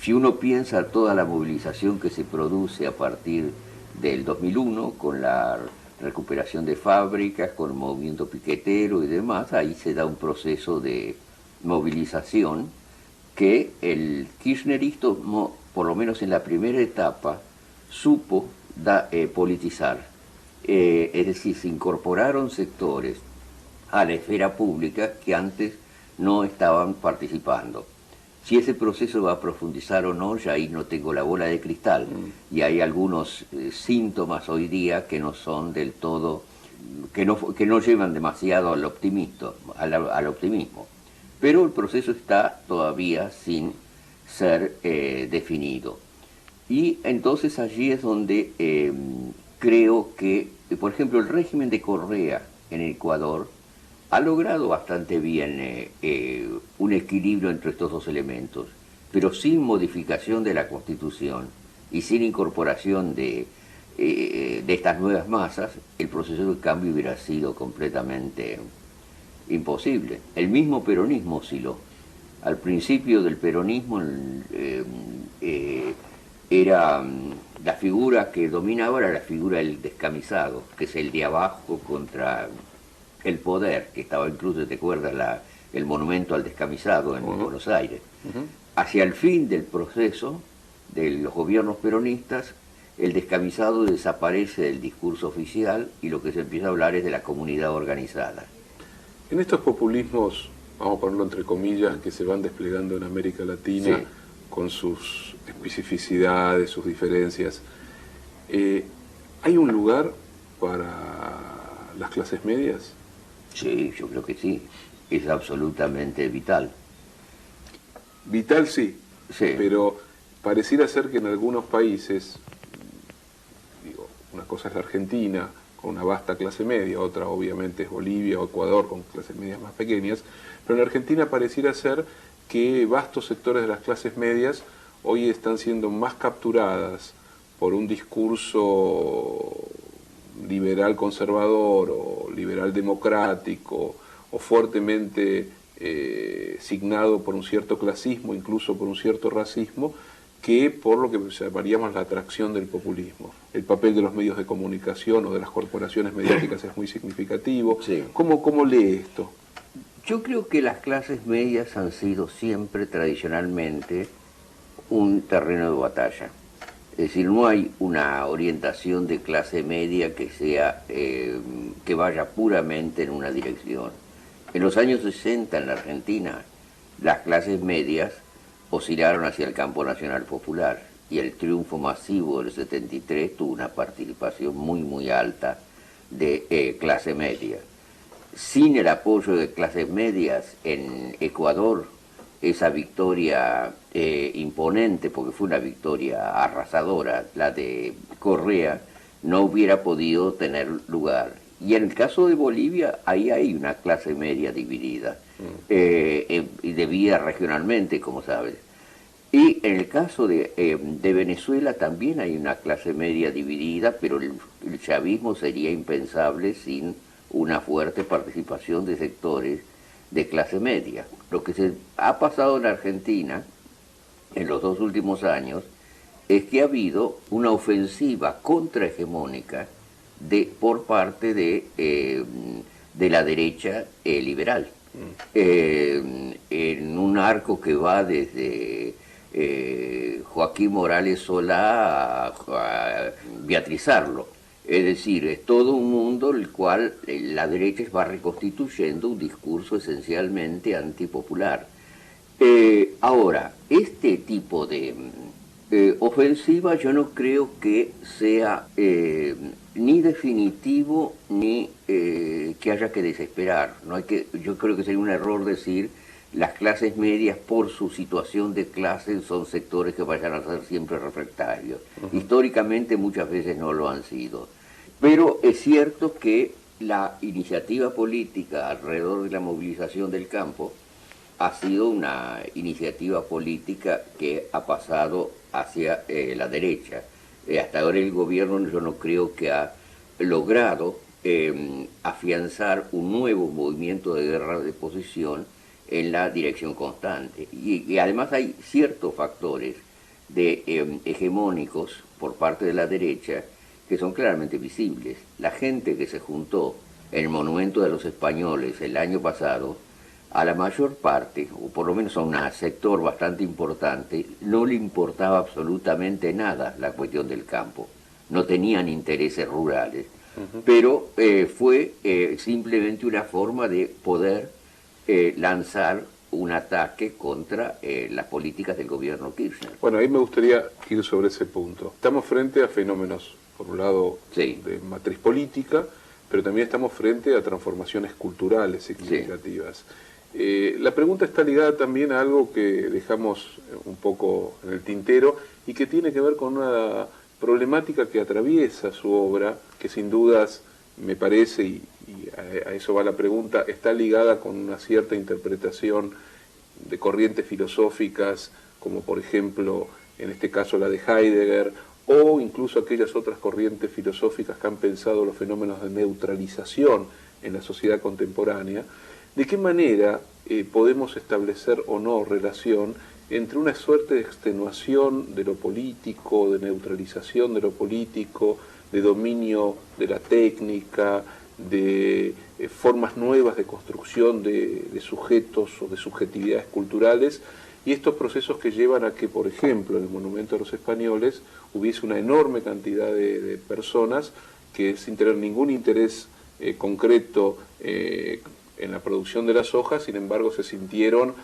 Si uno piensa toda la movilización que se produce a partir del 2001, con la recuperación de fábricas, con el movimiento piquetero y demás, ahí se da un proceso de movilización que el kirchnerismo, por lo menos en la primera etapa, supo politizar. Es decir, se incorporaron sectores a la esfera pública que antes no estaban participando. Si ese proceso va a profundizar o no, ya ahí no tengo la bola de cristal. Y hay algunos síntomas hoy día que no son del todo, que no llevan demasiado al optimismo. Pero el proceso está todavía sin ser definido. Y entonces allí es donde creo que, por ejemplo, el régimen de Correa en Ecuador ha logrado bastante bien un equilibrio entre estos dos elementos, pero sin modificación de la Constitución y sin incorporación de estas nuevas masas, el proceso de cambio hubiera sido completamente imposible. El mismo peronismo osciló. Al principio del peronismo era la figura que dominaba, era la figura del descamisado, que es el de abajo contra el poder, que estaba incluso, ¿te acuerdas? El monumento al descamisado en Buenos Aires. Hacia el fin del proceso de los gobiernos peronistas, el descamisado desaparece del discurso oficial y lo que se empieza a hablar es de la comunidad organizada. En estos populismos, vamos a ponerlo entre comillas, que se van desplegando en América Latina, sí, con sus especificidades, sus diferencias, ¿hay un lugar para las clases medias? Sí, yo creo que sí. Es absolutamente vital. Vital sí, sí, pero pareciera ser que en algunos países, digo, una cosa es la Argentina, con una vasta clase media, otra obviamente es Bolivia o Ecuador, con clases medias más pequeñas, pero en Argentina pareciera ser que vastos sectores de las clases medias hoy están siendo más capturadas por un discurso liberal conservador o liberal democrático o fuertemente signado por un cierto clasismo, incluso por un cierto racismo, que por lo que llamaríamos la atracción del populismo. El papel de los medios de comunicación o de las corporaciones mediáticas es muy significativo. Sí. ¿Cómo lee esto? Yo creo que las clases medias han sido siempre tradicionalmente un terreno de batalla. Es decir, no hay una orientación de clase media que sea que vaya puramente en una dirección. En los años 60 en la Argentina, las clases medias oscilaron hacia el campo nacional popular y el triunfo masivo del 73 tuvo una participación muy alta de clase media. Sin el apoyo de clases medias en Ecuador, esa victoria imponente, porque fue una victoria arrasadora, la de Correa, no hubiera podido tener lugar. Y en el caso de Bolivia, ahí hay una clase media dividida, dividida regionalmente, como sabes. Y en el caso de Venezuela también hay una clase media dividida, pero el chavismo sería impensable sin una fuerte participación de sectores de clase media. Lo que se ha pasado en Argentina en los 2 últimos años es que ha habido una ofensiva contrahegemónica por parte de la derecha liberal. en un arco que va desde Joaquín Morales Solá a Beatriz Arlo. Es decir, es todo un mundo el cual la derecha va reconstituyendo un discurso esencialmente antipopular. Ahora, este tipo de ofensiva yo no creo que sea ni definitivo ni que haya que desesperar. No hay que, yo creo que sería un error decir las clases medias por su situación de clase son sectores que vayan a ser siempre refractarios. Históricamente muchas veces no lo han sido. Pero es cierto que la iniciativa política alrededor de la movilización del campo ha sido una iniciativa política que ha pasado hacia la derecha. Hasta ahora el gobierno yo no creo que ha logrado afianzar un nuevo movimiento de guerra de posición en la dirección constante. Y además hay ciertos factores hegemónicos por parte de la derecha que son claramente visibles. La gente que se juntó en el Monumento de los Españoles el año pasado, a la mayor parte, o por lo menos a un sector bastante importante, no le importaba absolutamente nada la cuestión del campo. No tenían intereses rurales, pero fue simplemente una forma de poder lanzar un ataque contra las políticas del gobierno Kirchner. Bueno, ahí me gustaría ir sobre ese punto. Estamos frente a fenómenos, por un lado, sí, de matriz política, pero también estamos frente a transformaciones culturales significativas. Sí. La pregunta está ligada también a algo que dejamos un poco en el tintero y que tiene que ver con una problemática que atraviesa su obra, que sin dudas me parece, y a eso va la pregunta, está ligada con una cierta interpretación de corrientes filosóficas, como por ejemplo, en este caso la de Heidegger, o incluso aquellas otras corrientes filosóficas que han pensado los fenómenos de neutralización en la sociedad contemporánea. ¿De qué manera podemos establecer o no relación entre una suerte de extenuación de lo político, de neutralización de lo político, de dominio de la técnica, de formas nuevas de construcción de sujetos o de subjetividades culturales, y estos procesos que llevan a que, por ejemplo, en el Monumento a los Españoles hubiese una enorme cantidad de personas que, sin tener ningún interés concreto en la producción de las hojas, sin embargo se sintieron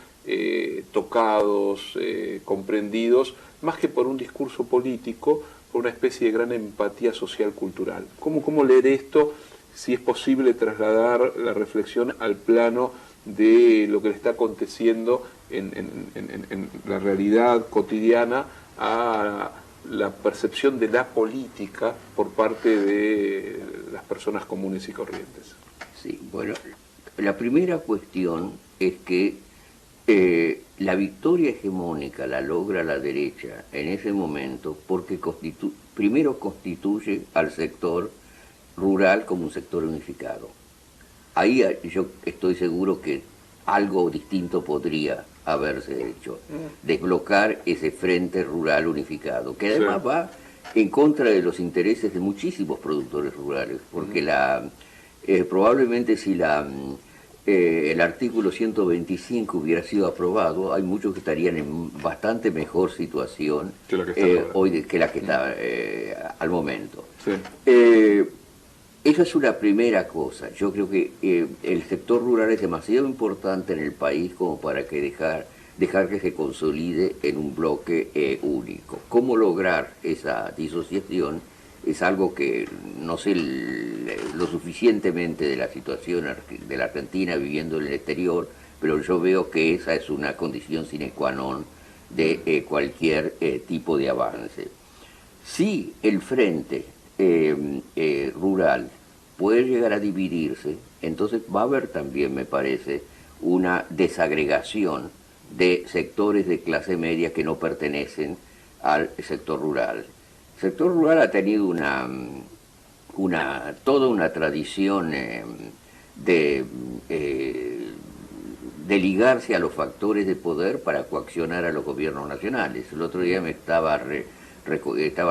tocados, comprendidos, más que por un discurso político, por una especie de gran empatía social cultural. ¿Cómo leer esto, si es posible trasladar la reflexión al plano de lo que le está aconteciendo en la realidad cotidiana a la percepción de la política por parte de las personas comunes y corrientes? Sí, bueno, la primera cuestión es que la victoria hegemónica la logra la derecha en ese momento porque primero constituye al sector rural como un sector unificado. Ahí yo estoy seguro que algo distinto podría haberse hecho, desblocar ese frente rural unificado, que además va en contra de los intereses de muchísimos productores rurales, porque probablemente si el artículo 125 hubiera sido aprobado, hay muchos que estarían en bastante mejor situación hoy que la que está al momento. Sí. Esa es una primera cosa. Yo creo que el sector rural es demasiado importante en el país como para que dejar que se consolide en un bloque único. ¿Cómo lograr esa disociación? Es algo que no sé lo suficientemente de la situación de la Argentina viviendo en el exterior, pero yo veo que esa es una condición sine qua non de cualquier tipo de avance. Si el frente rural puede llegar a dividirse, entonces va a haber también, me parece, una desagregación de sectores de clase media que no pertenecen al sector rural. El sector rural ha tenido toda una tradición de ligarse a los factores de poder para coaccionar a los gobiernos nacionales. El otro día me estaba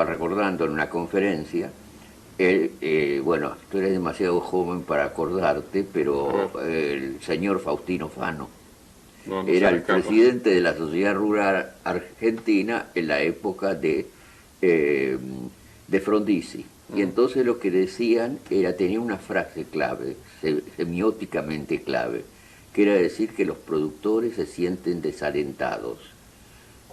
recordando en una conferencia Bueno, tú eres demasiado joven para acordarte, pero el señor Faustino Fano No, no se era me el escapa. presidente de la Sociedad Rural Argentina en la época de Frondizi. Y entonces lo que decían era, tenía una frase clave, semióticamente clave, que era decir que los productores se sienten desalentados.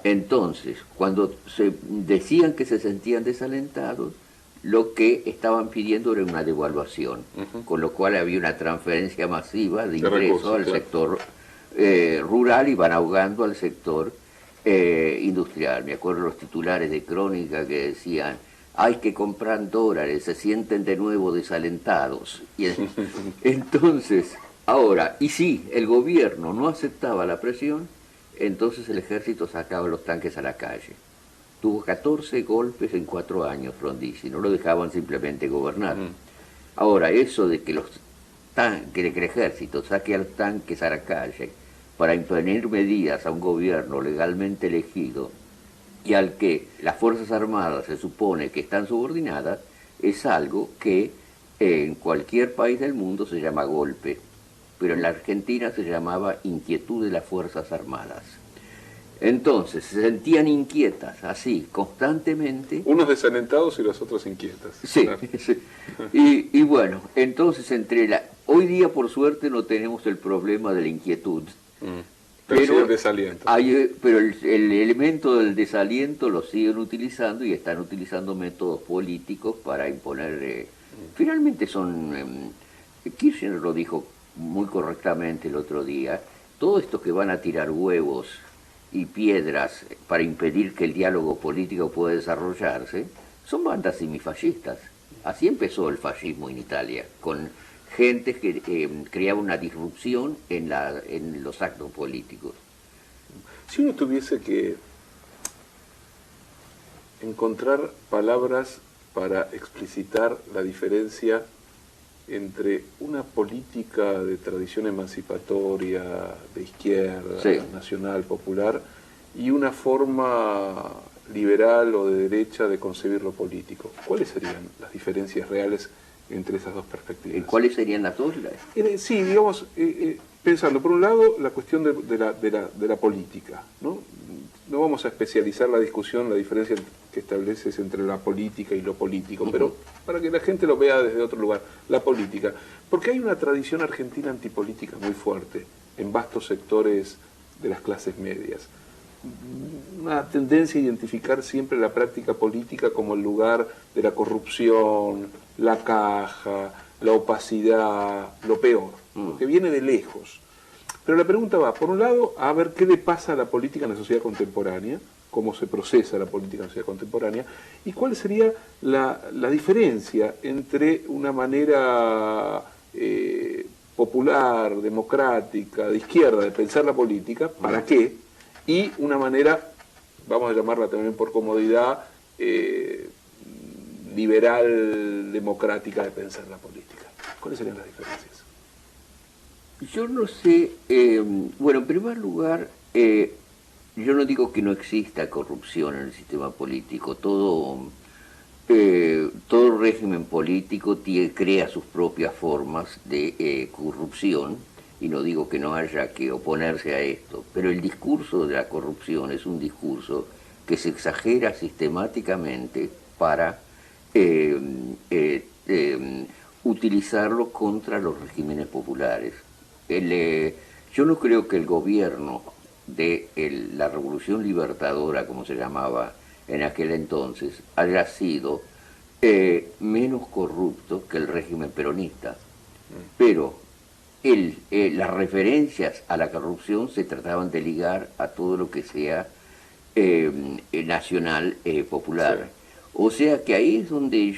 Entonces, cuando se decían que se sentían desalentados, lo que estaban pidiendo era una devaluación, con lo cual había una transferencia masiva de ingresos recursos, al claro. sector rural y van ahogando al sector industrial. Me acuerdo los titulares de Crónica que decían, hay que comprar dólares, se sienten de nuevo desalentados. Y entonces, ahora, y si el gobierno no aceptaba la presión, entonces el ejército sacaba los tanques a la calle. Tuvo 14 golpes en 4 años, Frondizi, no lo dejaban simplemente gobernar. Ahora, eso de que que el ejército saque a los tanques a la calle para imponer medidas a un gobierno legalmente elegido y al que las Fuerzas Armadas se supone que están subordinadas, es algo que en cualquier país del mundo se llama golpe, pero en la Argentina se llamaba inquietud de las Fuerzas Armadas. Entonces, se sentían inquietas, así, constantemente. Unos desalentados y los otros inquietas. Sí, Claro. sí. Y bueno, entonces hoy día por suerte no tenemos el problema de la inquietud, Pero sí el desaliento. pero el elemento del desaliento lo siguen utilizando y están utilizando métodos políticos para imponer. Finalmente Kirchner lo dijo muy correctamente el otro día, todos estos que van a tirar huevos y piedras para impedir que el diálogo político pueda desarrollarse, son bandas semifascistas. Así empezó el fascismo en Italia, con gente que creaba una disrupción en los actos políticos. Si uno tuviese que encontrar palabras para explicitar la diferencia entre una política de tradición emancipatoria, de izquierda, Sí. nacional, popular, y una forma liberal o de derecha de concebir lo político, ¿cuáles serían las diferencias reales entre esas dos perspectivas? ¿Cuáles serían las dos? Sí, digamos, pensando, por un lado, la cuestión de la política, ¿no? No vamos a especializar la discusión, la diferencia que estableces entre la política y lo político, pero para que la gente lo vea desde otro lugar, la política. Porque hay una tradición argentina antipolítica muy fuerte en vastos sectores de las clases medias. Una tendencia a identificar siempre la práctica política como el lugar de la corrupción, la caja, la opacidad, lo peor, que viene de lejos. Pero la pregunta va, por un lado, a ver qué le pasa a la política en la sociedad contemporánea, cómo se procesa la política en la sociedad contemporánea, y cuál sería la diferencia entre una manera popular, democrática, de izquierda, de pensar la política, ¿para qué? Y una manera, vamos a llamarla también por comodidad, liberal, democrática de pensar la política. ¿Cuáles serían las diferencias? Yo no sé, bueno, en primer lugar, yo no digo que no exista corrupción en el sistema político, todo régimen político crea sus propias formas de corrupción, y no digo que no haya que oponerse a esto, pero el discurso de la corrupción es un discurso que se exagera sistemáticamente para utilizarlo contra los regímenes populares. Yo no creo que el gobierno de la Revolución Libertadora, como se llamaba en aquel entonces, haya sido menos corrupto que el régimen peronista. Pero las referencias a la corrupción se trataban de ligar a todo lo que sea nacional, popular. Sí. O sea que ahí es donde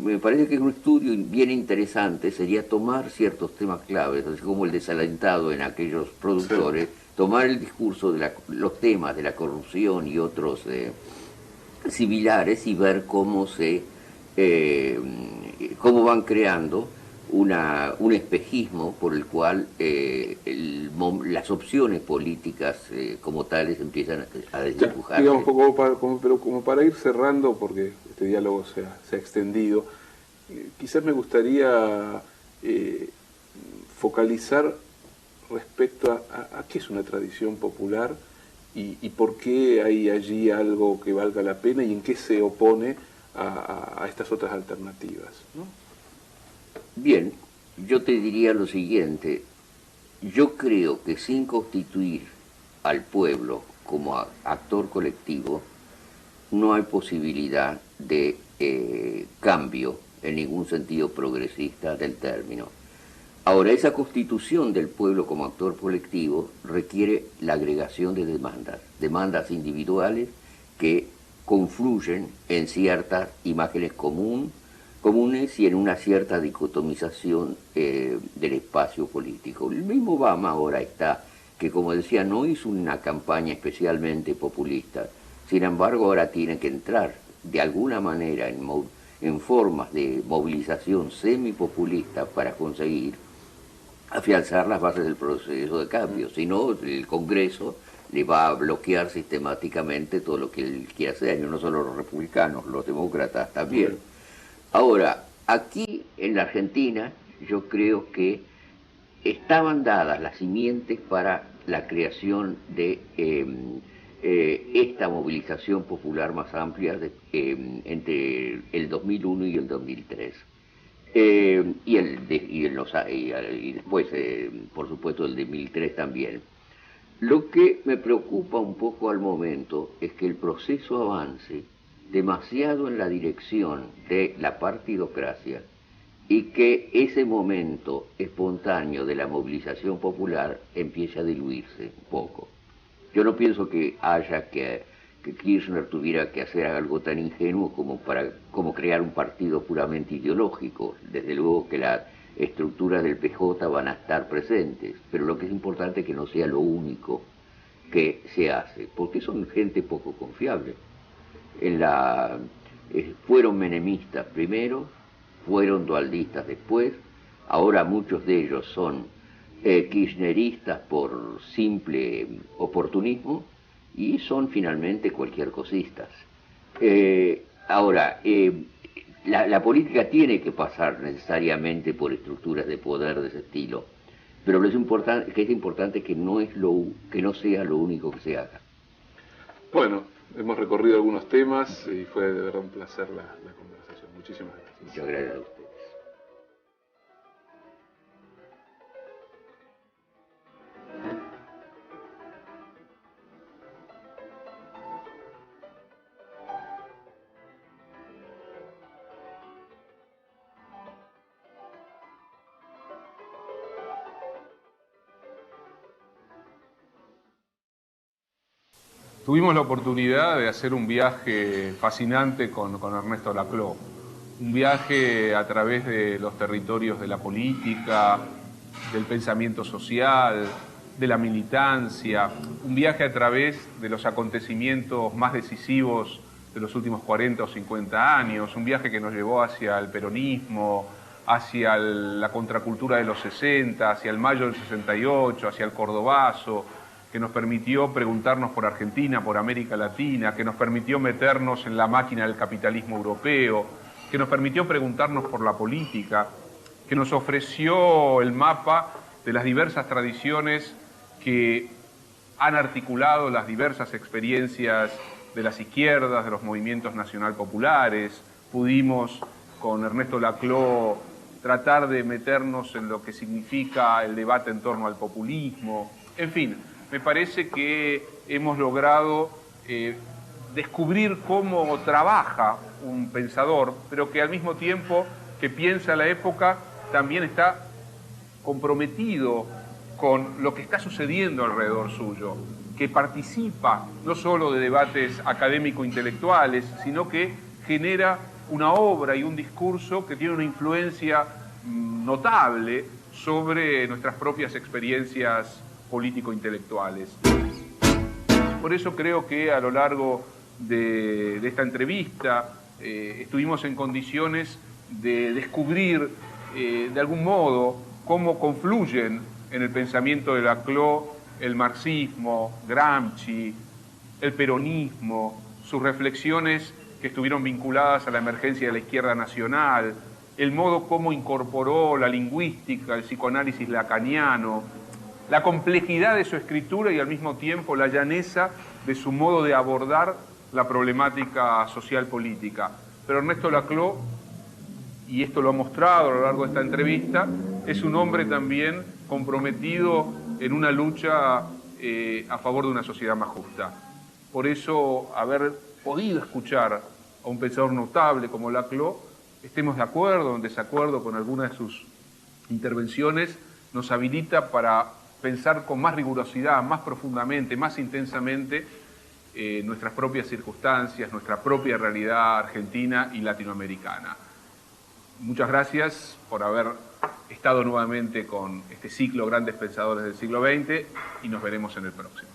me parece que es un estudio bien interesante, sería tomar ciertos temas claves, así como el desalentado en aquellos productores, sí. Tomar el discurso de los temas de la corrupción y otros similares y ver cómo van creando un espejismo por el cual las opciones políticas como tales empiezan a desdibujarse. Digamos, como para ir cerrando, porque este diálogo se ha extendido, quizás me gustaría focalizar respecto a qué es una tradición popular y por qué hay allí algo que valga la pena y en qué se opone a estas otras alternativas, ¿no? Bien, yo te diría lo siguiente. Yo creo que sin constituir al pueblo como actor colectivo, no hay posibilidad de cambio en ningún sentido progresista del término. Ahora, esa constitución del pueblo como actor colectivo requiere la agregación de demandas individuales que confluyen en ciertas imágenes comunes y en una cierta dicotomización del espacio político. El mismo Obama ahora está, que como decía, no hizo una campaña especialmente populista, sin embargo ahora tiene que entrar de alguna manera en formas de movilización semipopulista para conseguir afianzar las bases del proceso de cambio. Si no, el Congreso le va a bloquear sistemáticamente todo lo que él quiere hacer, y no solo los republicanos, los demócratas también. Ahora, aquí en la Argentina yo creo que estaban dadas las simientes para la creación de esta movilización popular más amplia entre el 2001 y el 2003. Y después, por supuesto, el 2003 también. Lo que me preocupa un poco al momento es que el proceso avance demasiado en la dirección de la partidocracia y que ese momento espontáneo de la movilización popular empiece a diluirse un poco. Yo no pienso que Kirchner tuviera que hacer algo tan ingenuo como crear un partido puramente ideológico. Desde luego que las estructuras del PJ van a estar presentes, pero lo que es importante es que no sea lo único que se hace, porque son gente poco confiable. Fueron menemistas primero, fueron dualdistas después, ahora muchos de ellos son kirchneristas por simple oportunismo, y son finalmente cualquier cosistas. La política tiene que pasar necesariamente por estructuras de poder de ese estilo, pero lo que es importante que no sea lo único que se haga. Bueno, hemos recorrido algunos temas y fue de verdad un placer la conversación. Muchísimas gracias. Muchas gracias a ustedes. Tuvimos la oportunidad de hacer un viaje fascinante con Ernesto Laclau, un viaje a través de los territorios de la política, del pensamiento social, de la militancia, un viaje a través de los acontecimientos más decisivos de los últimos 40 o 50 años, un viaje que nos llevó hacia el peronismo, hacia la contracultura de los 60, hacia el mayo del 68, hacia el cordobazo, que nos permitió preguntarnos por Argentina, por América Latina, que nos permitió meternos en la máquina del capitalismo europeo, que nos permitió preguntarnos por la política, que nos ofreció el mapa de las diversas tradiciones que han articulado las diversas experiencias de las izquierdas, de los movimientos nacional populares. Pudimos, con Ernesto Laclau, tratar de meternos en lo que significa el debate en torno al populismo. En fin, me parece que hemos logrado descubrir cómo trabaja un pensador, pero que al mismo tiempo que piensa la época, también está comprometido con lo que está sucediendo alrededor suyo, que participa no solo de debates académico-intelectuales, sino que genera una obra y un discurso que tiene una influencia notable sobre nuestras propias experiencias político-intelectuales. Por eso creo que a lo largo de esta entrevista estuvimos en condiciones de descubrir de algún modo cómo confluyen en el pensamiento de Laclau el marxismo, Gramsci, el peronismo, sus reflexiones que estuvieron vinculadas a la emergencia de la izquierda nacional, el modo como incorporó la lingüística, el psicoanálisis lacaniano, la complejidad de su escritura y al mismo tiempo la llaneza de su modo de abordar la problemática social política. Pero Ernesto Laclau, y esto lo ha mostrado a lo largo de esta entrevista, es un hombre también comprometido en una lucha a favor de una sociedad más justa. Por eso, haber podido escuchar a un pensador notable como Laclau, estemos de acuerdo o en desacuerdo con algunas de sus intervenciones, nos habilita para pensar con más rigurosidad, más profundamente, más intensamente nuestras propias circunstancias, nuestra propia realidad argentina y latinoamericana. Muchas gracias por haber estado nuevamente con este ciclo Grandes Pensadores del Siglo XX y nos veremos en el próximo.